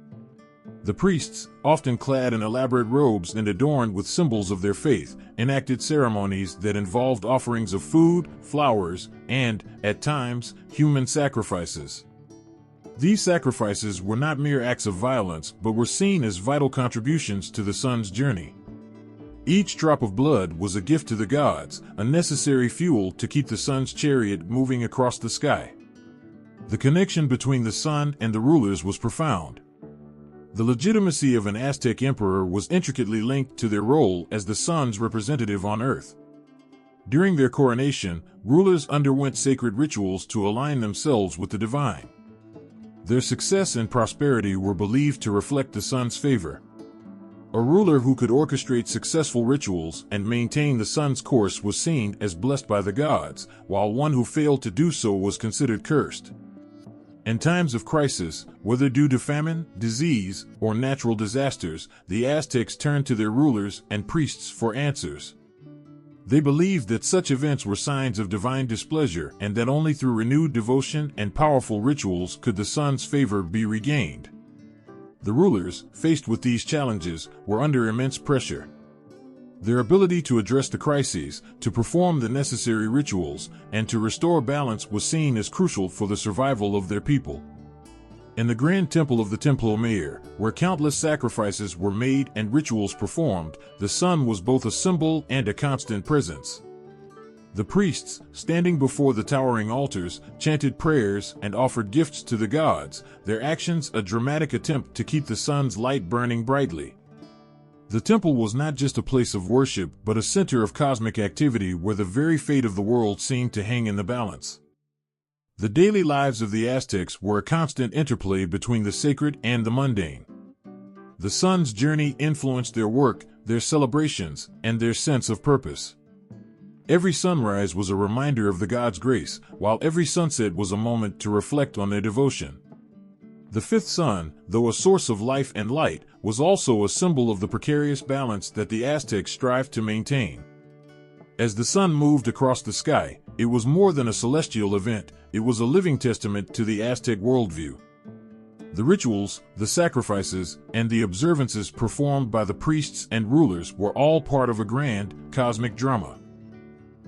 The priests, often clad in elaborate robes and adorned with symbols of their faith, enacted ceremonies that involved offerings of food, flowers, and, at times, human sacrifices. These sacrifices were not mere acts of violence, but were seen as vital contributions to the sun's journey. Each drop of blood was a gift to the gods, a necessary fuel to keep the sun's chariot moving across the sky. The connection between the sun and the rulers was profound. The legitimacy of an Aztec emperor was intricately linked to their role as the sun's representative on Earth. During their coronation, rulers underwent sacred rituals to align themselves with the divine. Their success and prosperity were believed to reflect the sun's favor. A ruler who could orchestrate successful rituals and maintain the sun's course was seen as blessed by the gods, while one who failed to do so was considered cursed. In times of crisis, whether due to famine, disease, or natural disasters, the Aztecs turned to their rulers and priests for answers. They believed that such events were signs of divine displeasure and that only through renewed devotion and powerful rituals could the sun's favor be regained. The rulers, faced with these challenges, were under immense pressure. Their ability to address the crises, to perform the necessary rituals, and to restore balance was seen as crucial for the survival of their people. In the grand temple of the Templo Mayor, where countless sacrifices were made and rituals performed, the sun was both a symbol and a constant presence. The priests, standing before the towering altars, chanted prayers and offered gifts to the gods, their actions a dramatic attempt to keep the sun's light burning brightly. The temple was not just a place of worship, but a center of cosmic activity where the very fate of the world seemed to hang in the balance. The daily lives of the Aztecs were a constant interplay between the sacred and the mundane. The sun's journey influenced their work, their celebrations, and their sense of purpose. Every sunrise was a reminder of the gods' grace, while every sunset was a moment to reflect on their devotion. The fifth sun, though a source of life and light, was also a symbol of the precarious balance that the Aztecs strived to maintain. As the sun moved across the sky, it was more than a celestial event, it was a living testament to the Aztec worldview. The rituals, the sacrifices, and the observances performed by the priests and rulers were all part of a grand, cosmic drama.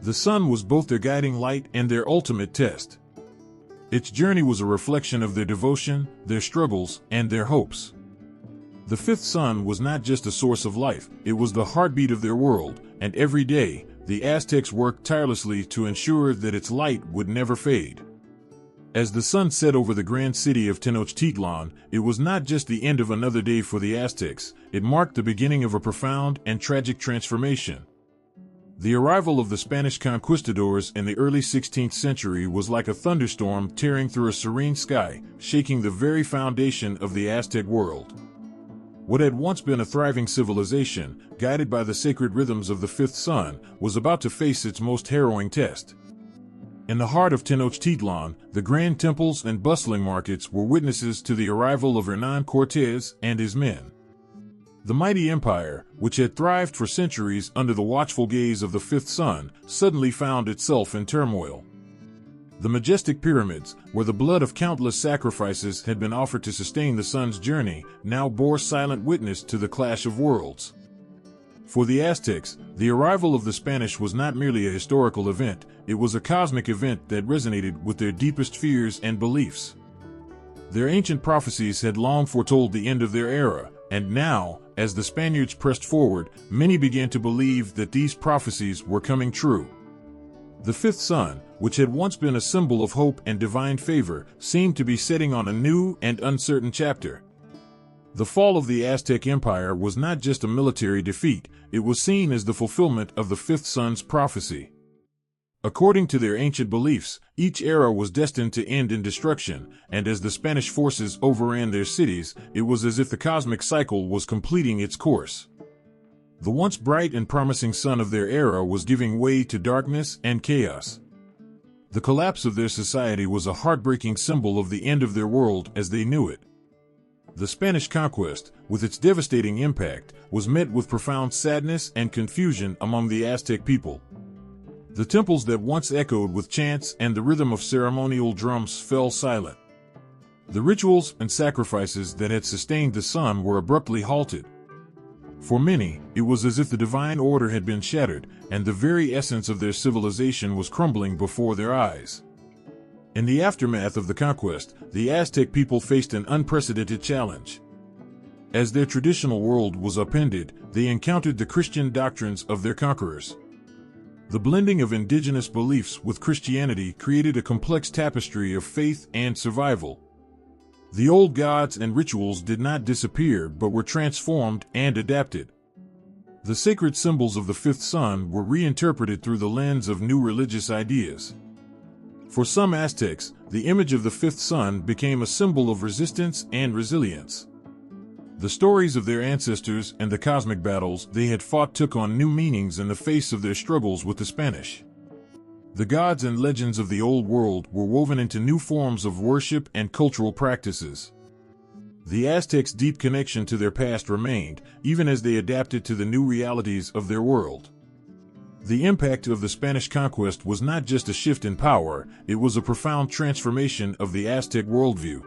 The sun was both their guiding light and their ultimate test. Its journey was a reflection of their devotion, their struggles, and their hopes. The fifth sun was not just a source of life, it was the heartbeat of their world, and every day, the Aztecs worked tirelessly to ensure that its light would never fade. As the sun set over the grand city of Tenochtitlan, it was not just the end of another day for the Aztecs, it marked the beginning of a profound and tragic transformation. The arrival of the Spanish conquistadors in the early 16th century was like a thunderstorm tearing through a serene sky, shaking the very foundation of the Aztec world. What had once been a thriving civilization, guided by the sacred rhythms of the fifth sun, was about to face its most harrowing test. In the heart of Tenochtitlan, the grand temples and bustling markets were witnesses to the arrival of Hernán Cortés and his men. The mighty empire, which had thrived for centuries under the watchful gaze of the fifth sun, suddenly found itself in turmoil. The majestic pyramids, where the blood of countless sacrifices had been offered to sustain the sun's journey, now bore silent witness to the clash of worlds. For the Aztecs, the arrival of the Spanish was not merely a historical event, it was a cosmic event that resonated with their deepest fears and beliefs. Their ancient prophecies had long foretold the end of their era, and now, as the Spaniards pressed forward, many began to believe that these prophecies were coming true. The fifth sun, which had once been a symbol of hope and divine favor, seemed to be setting on a new and uncertain chapter. The fall of the Aztec Empire was not just a military defeat, it was seen as the fulfillment of the fifth sun's prophecy. According to their ancient beliefs, each era was destined to end in destruction, and as the Spanish forces overran their cities, it was as if the cosmic cycle was completing its course. The once bright and promising sun of their era was giving way to darkness and chaos. The collapse of their society was a heartbreaking symbol of the end of their world as they knew it. The Spanish conquest, with its devastating impact, was met with profound sadness and confusion among the Aztec people. The temples that once echoed with chants and the rhythm of ceremonial drums fell silent. The rituals and sacrifices that had sustained the sun were abruptly halted. For many, it was as if the divine order had been shattered, and the very essence of their civilization was crumbling before their eyes. In the aftermath of the conquest, the Aztec people faced an unprecedented challenge. As their traditional world was upended, they encountered the Christian doctrines of their conquerors. The blending of indigenous beliefs with Christianity created a complex tapestry of faith and survival. The old gods and rituals did not disappear but were transformed and adapted. The sacred symbols of the fifth sun were reinterpreted through the lens of new religious ideas. For some Aztecs, the image of the fifth sun became a symbol of resistance and resilience. The stories of their ancestors and the cosmic battles they had fought took on new meanings in the face of their struggles with the Spanish. The gods and legends of the old world were woven into new forms of worship and cultural practices. The Aztecs' deep connection to their past remained, even as they adapted to the new realities of their world. The impact of the Spanish conquest was not just a shift in power, it was a profound transformation of the Aztec worldview.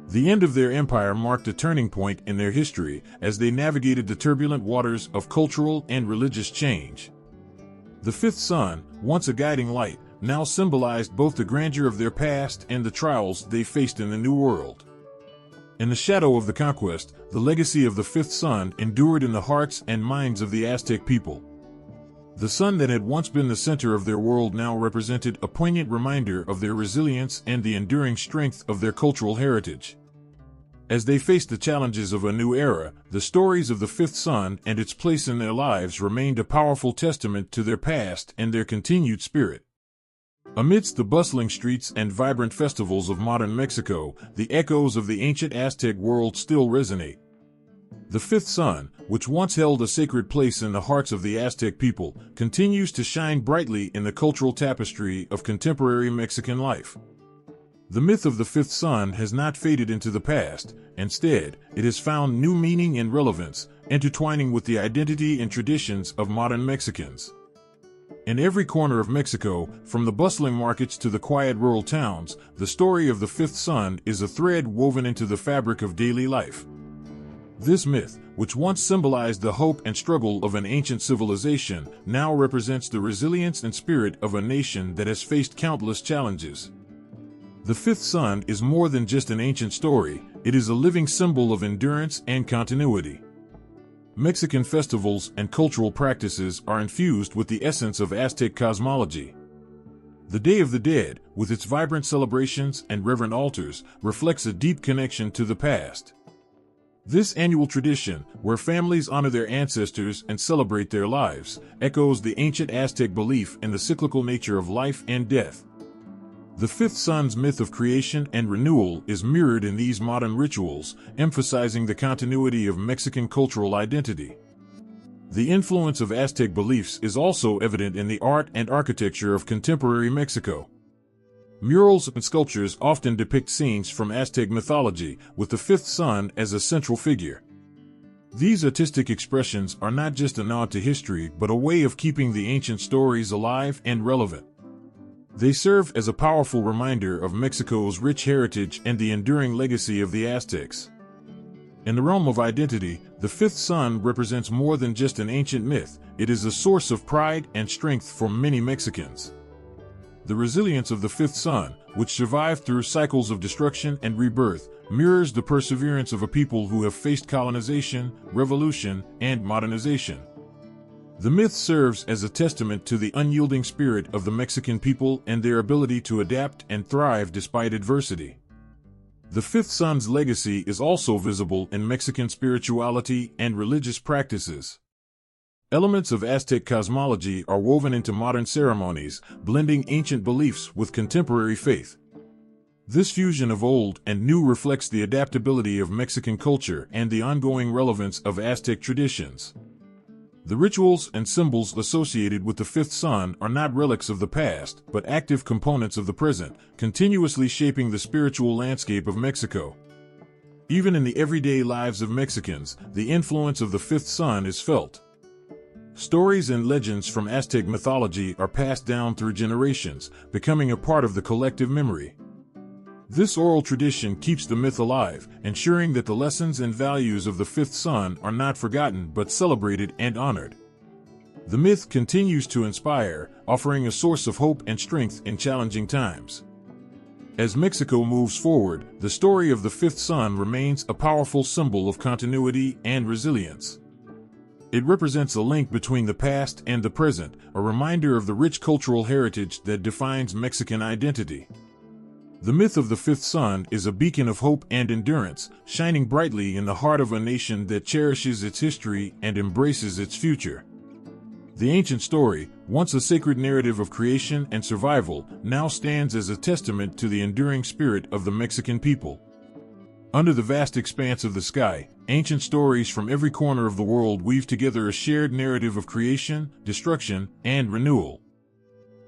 The end of their empire marked a turning point in their history as they navigated the turbulent waters of cultural and religious change. The fifth sun, once a guiding light, now symbolized both the grandeur of their past and the trials they faced in the new world. In the shadow of the conquest, the legacy of the fifth sun endured in the hearts and minds of the Aztec people. The sun that had once been the center of their world now represented a poignant reminder of their resilience and the enduring strength of their cultural heritage. As they faced the challenges of a new era, the stories of the fifth sun and its place in their lives remained a powerful testament to their past and their continued spirit. Amidst the bustling streets and vibrant festivals of modern Mexico, the echoes of the ancient Aztec world still resonate. The fifth sun, which once held a sacred place in the hearts of the Aztec people, continues to shine brightly in the cultural tapestry of contemporary Mexican life. The myth of the fifth sun has not faded into the past. Instead, it has found new meaning and relevance, intertwining with the identity and traditions of modern Mexicans. In every corner of Mexico, from the bustling markets to the quiet rural towns, the story of the fifth sun is a thread woven into the fabric of daily life. This myth, which once symbolized the hope and struggle of an ancient civilization, now represents the resilience and spirit of a nation that has faced countless challenges. The fifth sun is more than just an ancient story, it is a living symbol of endurance and continuity. Mexican festivals and cultural practices are infused with the essence of Aztec cosmology. The Day of the Dead, with its vibrant celebrations and reverent altars, reflects a deep connection to the past. This annual tradition, where families honor their ancestors and celebrate their lives, echoes the ancient Aztec belief in the cyclical nature of life and death. The fifth sun's myth of creation and renewal is mirrored in these modern rituals, emphasizing the continuity of Mexican cultural identity. The influence of Aztec beliefs is also evident in the art and architecture of contemporary Mexico. Murals and sculptures often depict scenes from Aztec mythology, with the fifth sun as a central figure. These artistic expressions are not just a nod to history but a way of keeping the ancient stories alive and relevant. They serve as a powerful reminder of Mexico's rich heritage and the enduring legacy of the Aztecs. In the realm of identity, the fifth sun represents more than just an ancient myth, it is a source of pride and strength for many Mexicans. The resilience of the fifth sun, which survived through cycles of destruction and rebirth, mirrors the perseverance of a people who have faced colonization, revolution, and modernization. The myth serves as a testament to the unyielding spirit of the Mexican people and their ability to adapt and thrive despite adversity. The fifth sun's legacy is also visible in Mexican spirituality and religious practices. Elements of Aztec cosmology are woven into modern ceremonies, blending ancient beliefs with contemporary faith. This fusion of old and new reflects the adaptability of Mexican culture and the ongoing relevance of Aztec traditions. The rituals and symbols associated with the fifth sun are not relics of the past, but active components of the present, continuously shaping the spiritual landscape of Mexico. Even in the everyday lives of Mexicans, the influence of the fifth sun is felt. Stories and legends from Aztec mythology are passed down through generations, becoming a part of the collective memory. This oral tradition keeps the myth alive, ensuring that the lessons and values of the fifth sun are not forgotten but celebrated and honored. The myth continues to inspire, offering a source of hope and strength in challenging times. As Mexico moves forward, the story of the fifth sun remains a powerful symbol of continuity and resilience. It represents a link between the past and the present, a reminder of the rich cultural heritage that defines Mexican identity. The myth of the fifth sun is a beacon of hope and endurance, shining brightly in the heart of a nation that cherishes its history and embraces its future. The ancient story, once a sacred narrative of creation and survival, now stands as a testament to the enduring spirit of the Mexican people. Under the vast expanse of the sky, ancient stories from every corner of the world weave together a shared narrative of creation, destruction, and renewal.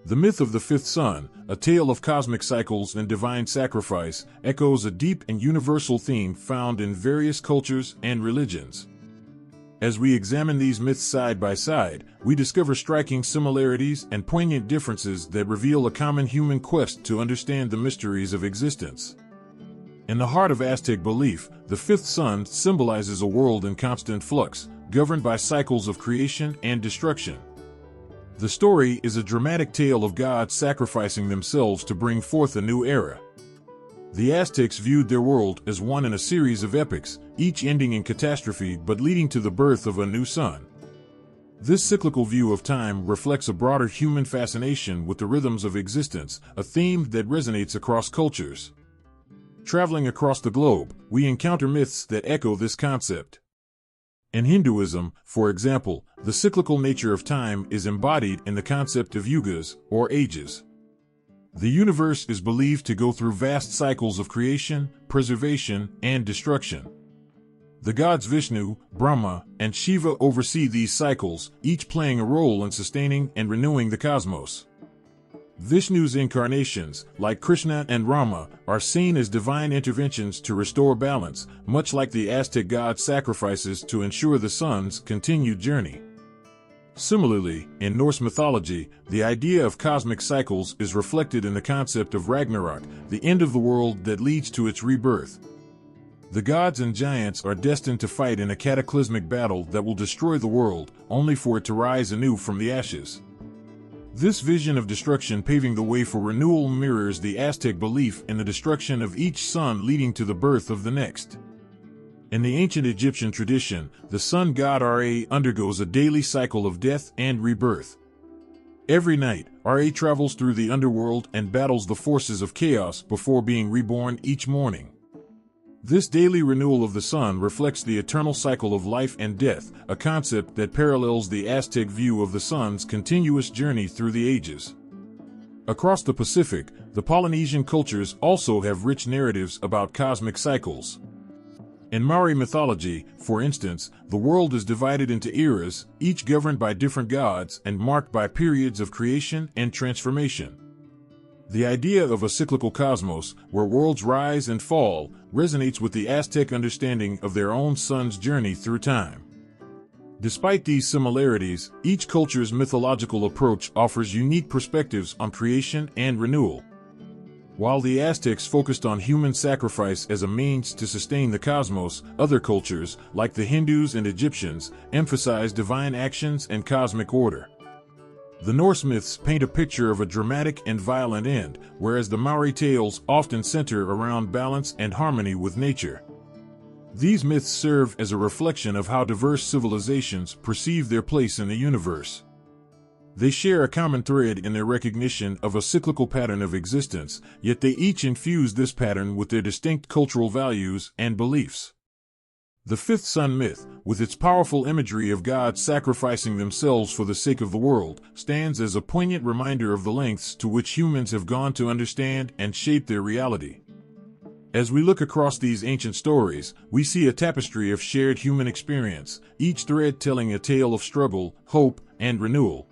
The myth of the fifth sun, a tale of cosmic cycles and divine sacrifice, echoes a deep and universal theme found in various cultures and religions. As we examine these myths side by side, we discover striking similarities and poignant differences that reveal a common human quest to understand the mysteries of existence. In the heart of Aztec belief, the fifth sun symbolizes a world in constant flux, governed by cycles of creation and destruction. The story is a dramatic tale of gods sacrificing themselves to bring forth a new era. The Aztecs viewed their world as one in a series of epics, each ending in catastrophe but leading to the birth of a new sun. This cyclical view of time reflects a broader human fascination with the rhythms of existence, a theme that resonates across cultures. Traveling across the globe, we encounter myths that echo this concept. In Hinduism, for example, the cyclical nature of time is embodied in the concept of yugas, or ages. The universe is believed to go through vast cycles of creation, preservation, and destruction. The gods Vishnu, Brahma, and Shiva oversee these cycles, each playing a role in sustaining and renewing the cosmos. Vishnu's incarnations, like Krishna and Rama, are seen as divine interventions to restore balance, much like the Aztec god's sacrifices to ensure the sun's continued journey. Similarly, in Norse mythology, the idea of cosmic cycles is reflected in the concept of Ragnarok, the end of the world that leads to its rebirth. The gods and giants are destined to fight in a cataclysmic battle that will destroy the world, only for it to rise anew from the ashes. This vision of destruction paving the way for renewal mirrors the Aztec belief in the destruction of each sun leading to the birth of the next. In the ancient Egyptian tradition, the sun god Ra undergoes a daily cycle of death and rebirth. Every night, Ra travels through the underworld and battles the forces of chaos before being reborn each morning. This daily renewal of the sun reflects the eternal cycle of life and death, a concept that parallels the Aztec view of the sun's continuous journey through the ages. Across the Pacific, the Polynesian cultures also have rich narratives about cosmic cycles. In Maori mythology, for instance, the world is divided into eras, each governed by different gods and marked by periods of creation and transformation. The idea of a cyclical cosmos, where worlds rise and fall, resonates with the Aztec understanding of their own sun's journey through time. Despite these similarities, each culture's mythological approach offers unique perspectives on creation and renewal. While the Aztecs focused on human sacrifice as a means to sustain the cosmos, other cultures, like the Hindus and Egyptians, emphasize divine actions and cosmic order. The Norse myths paint a picture of a dramatic and violent end, whereas the Maori tales often center around balance and harmony with nature. These myths serve as a reflection of how diverse civilizations perceive their place in the universe. They share a common thread in their recognition of a cyclical pattern of existence, yet they each infuse this pattern with their distinct cultural values and beliefs. The fifth sun myth, with its powerful imagery of gods sacrificing themselves for the sake of the world, stands as a poignant reminder of the lengths to which humans have gone to understand and shape their reality. As we look across these ancient stories, we see a tapestry of shared human experience, each thread telling a tale of struggle, hope, and renewal.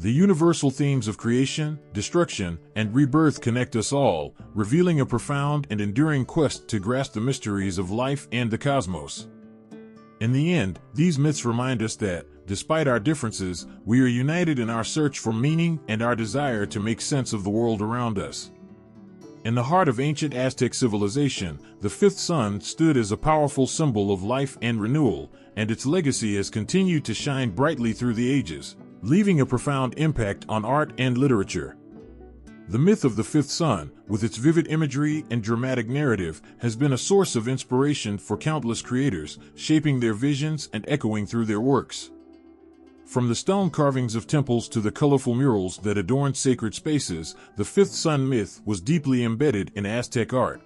The universal themes of creation, destruction, and rebirth connect us all, revealing a profound and enduring quest to grasp the mysteries of life and the cosmos. In the end, these myths remind us that, despite our differences, we are united in our search for meaning and our desire to make sense of the world around us. In the heart of ancient Aztec civilization, the fifth sun stood as a powerful symbol of life and renewal, and its legacy has continued to shine brightly through the ages, leaving a profound impact on art and literature. The myth of the fifth sun, with its vivid imagery and dramatic narrative, has been a source of inspiration for countless creators, shaping their visions and echoing through their works. From the stone carvings of temples to the colorful murals that adorn sacred spaces, the fifth sun myth was deeply embedded in Aztec art.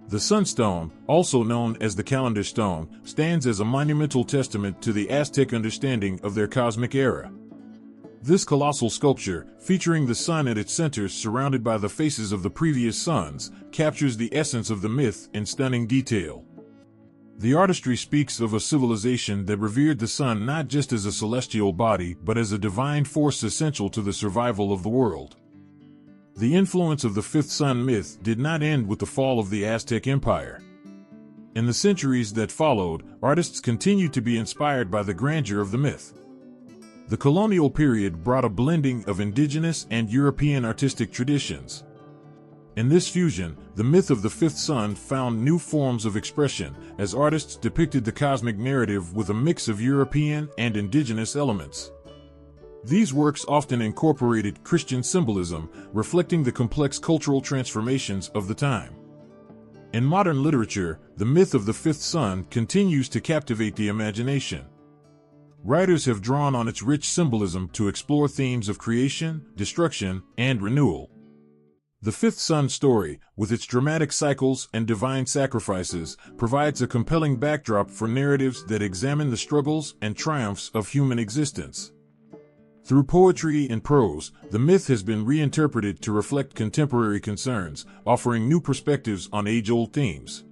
The sunstone, also known as the calendar stone, stands as a monumental testament to the Aztec understanding of their cosmic era. This colossal sculpture, featuring the sun at its center surrounded by the faces of the previous suns, captures the essence of the myth in stunning detail. The artistry speaks of a civilization that revered the sun not just as a celestial body but as a divine force essential to the survival of the world. The influence of the fifth sun myth did not end with the fall of the Aztec Empire. In the centuries that followed, artists continued to be inspired by the grandeur of the myth. The colonial period brought a blending of indigenous and European artistic traditions. In this fusion, the myth of the fifth sun found new forms of expression, as artists depicted the cosmic narrative with a mix of European and indigenous elements. These works often incorporated Christian symbolism, reflecting the complex cultural transformations of the time. In modern literature, the myth of the fifth sun continues to captivate the imagination. Writers have drawn on its rich symbolism to explore themes of creation, destruction, and renewal. The fifth sun story, with its dramatic cycles and divine sacrifices, provides a compelling backdrop for narratives that examine the struggles and triumphs of human existence. Through poetry and prose, the myth has been reinterpreted to reflect contemporary concerns, offering new perspectives on age-old themes.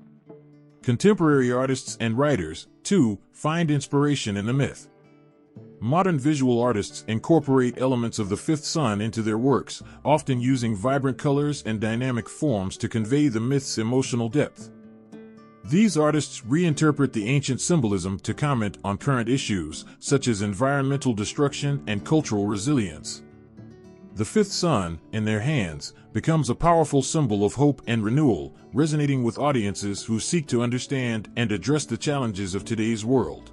Contemporary artists and writers, too, find inspiration in the myth. Modern visual artists incorporate elements of the fifth sun into their works, often using vibrant colors and dynamic forms to convey the myth's emotional depth. These artists reinterpret the ancient symbolism to comment on current issues, such as environmental destruction and cultural resilience. The fifth sun, in their hands, becomes a powerful symbol of hope and renewal, resonating with audiences who seek to understand and address the challenges of today's world.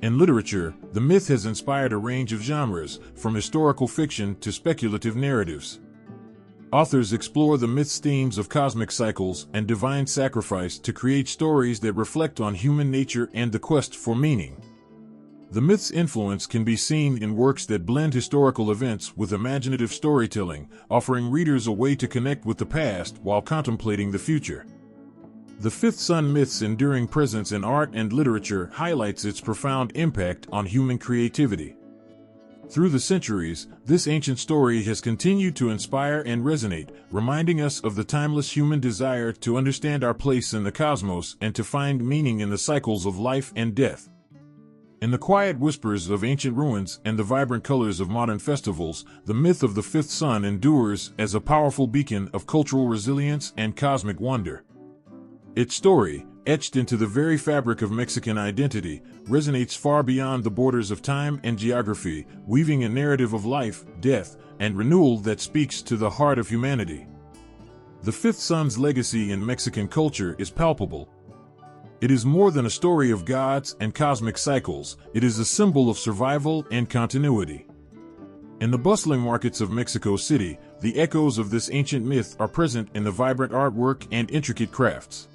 In literature, the myth has inspired a range of genres, from historical fiction to speculative narratives. Authors explore the myth's themes of cosmic cycles and divine sacrifice to create stories that reflect on human nature and the quest for meaning. The myth's influence can be seen in works that blend historical events with imaginative storytelling, offering readers a way to connect with the past while contemplating the future. The fifth sun myth's enduring presence in art and literature highlights its profound impact on human creativity. Through the centuries, this ancient story has continued to inspire and resonate, reminding us of the timeless human desire to understand our place in the cosmos and to find meaning in the cycles of life and death. In the quiet whispers of ancient ruins and the vibrant colors of modern festivals, the myth of the fifth sun endures as a powerful beacon of cultural resilience and cosmic wonder. Its story, etched into the very fabric of Mexican identity, resonates far beyond the borders of time and geography, weaving a narrative of life, death, and renewal that speaks to the heart of humanity. The fifth sun's legacy in Mexican culture is palpable. It is more than a story of gods and cosmic cycles, it is a symbol of survival and continuity. In the bustling markets of Mexico City, the echoes of this ancient myth are present in the vibrant artwork and intricate crafts.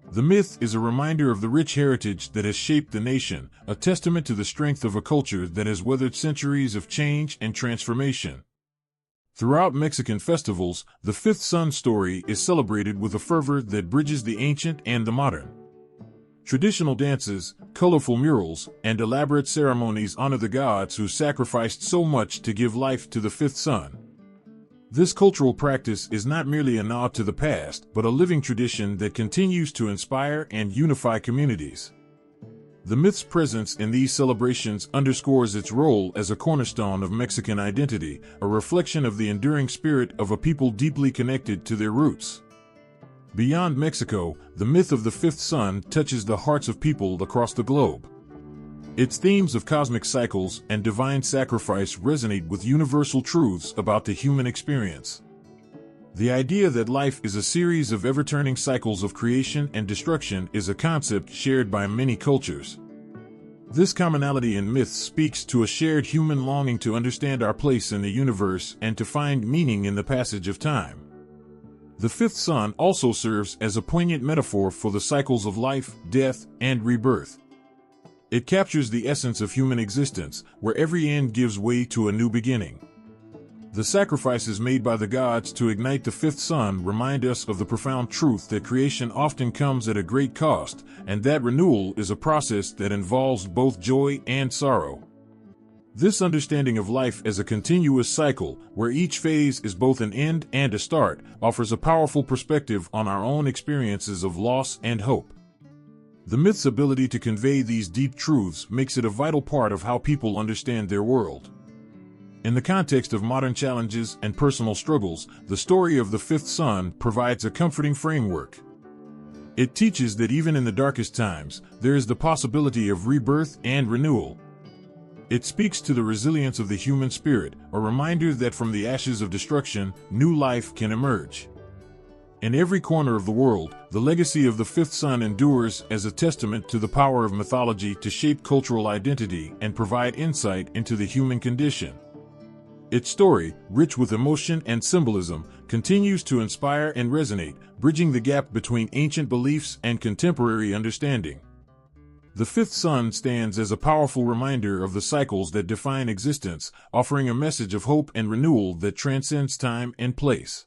The myth is a reminder of the rich heritage that has shaped the nation, a testament to the strength of a culture that has weathered centuries of change and transformation. Throughout Mexican festivals, the fifth sun story is celebrated with a fervor that bridges the ancient and the modern. Traditional dances, colorful murals, and elaborate ceremonies honor the gods who sacrificed so much to give life to the fifth sun. This cultural practice is not merely a nod to the past, but a living tradition that continues to inspire and unify communities. The myth's presence in these celebrations underscores its role as a cornerstone of Mexican identity, a reflection of the enduring spirit of a people deeply connected to their roots. Beyond Mexico, the myth of the fifth sun touches the hearts of people across the globe. Its themes of cosmic cycles and divine sacrifice resonate with universal truths about the human experience. The idea that life is a series of ever-turning cycles of creation and destruction is a concept shared by many cultures. This commonality in myths speaks to a shared human longing to understand our place in the universe and to find meaning in the passage of time. The fifth sun also serves as a poignant metaphor for the cycles of life, death, and rebirth. It captures the essence of human existence, where every end gives way to a new beginning. The sacrifices made by the gods to ignite the fifth sun remind us of the profound truth that creation often comes at a great cost, and that renewal is a process that involves both joy and sorrow. This understanding of life as a continuous cycle, where each phase is both an end and a start, offers a powerful perspective on our own experiences of loss and hope. The myth's ability to convey these deep truths makes it a vital part of how people understand their world. In the context of modern challenges and personal struggles, the story of the fifth sun provides a comforting framework. It teaches that even in the darkest times, there is the possibility of rebirth and renewal. It speaks to the resilience of the human spirit, a reminder that from the ashes of destruction, new life can emerge. In every corner of the world, the legacy of the fifth sun endures as a testament to the power of mythology to shape cultural identity and provide insight into the human condition. Its story, rich with emotion and symbolism, continues to inspire and resonate, bridging the gap between ancient beliefs and contemporary understanding. The fifth sun stands as a powerful reminder of the cycles that define existence, offering a message of hope and renewal that transcends time and place.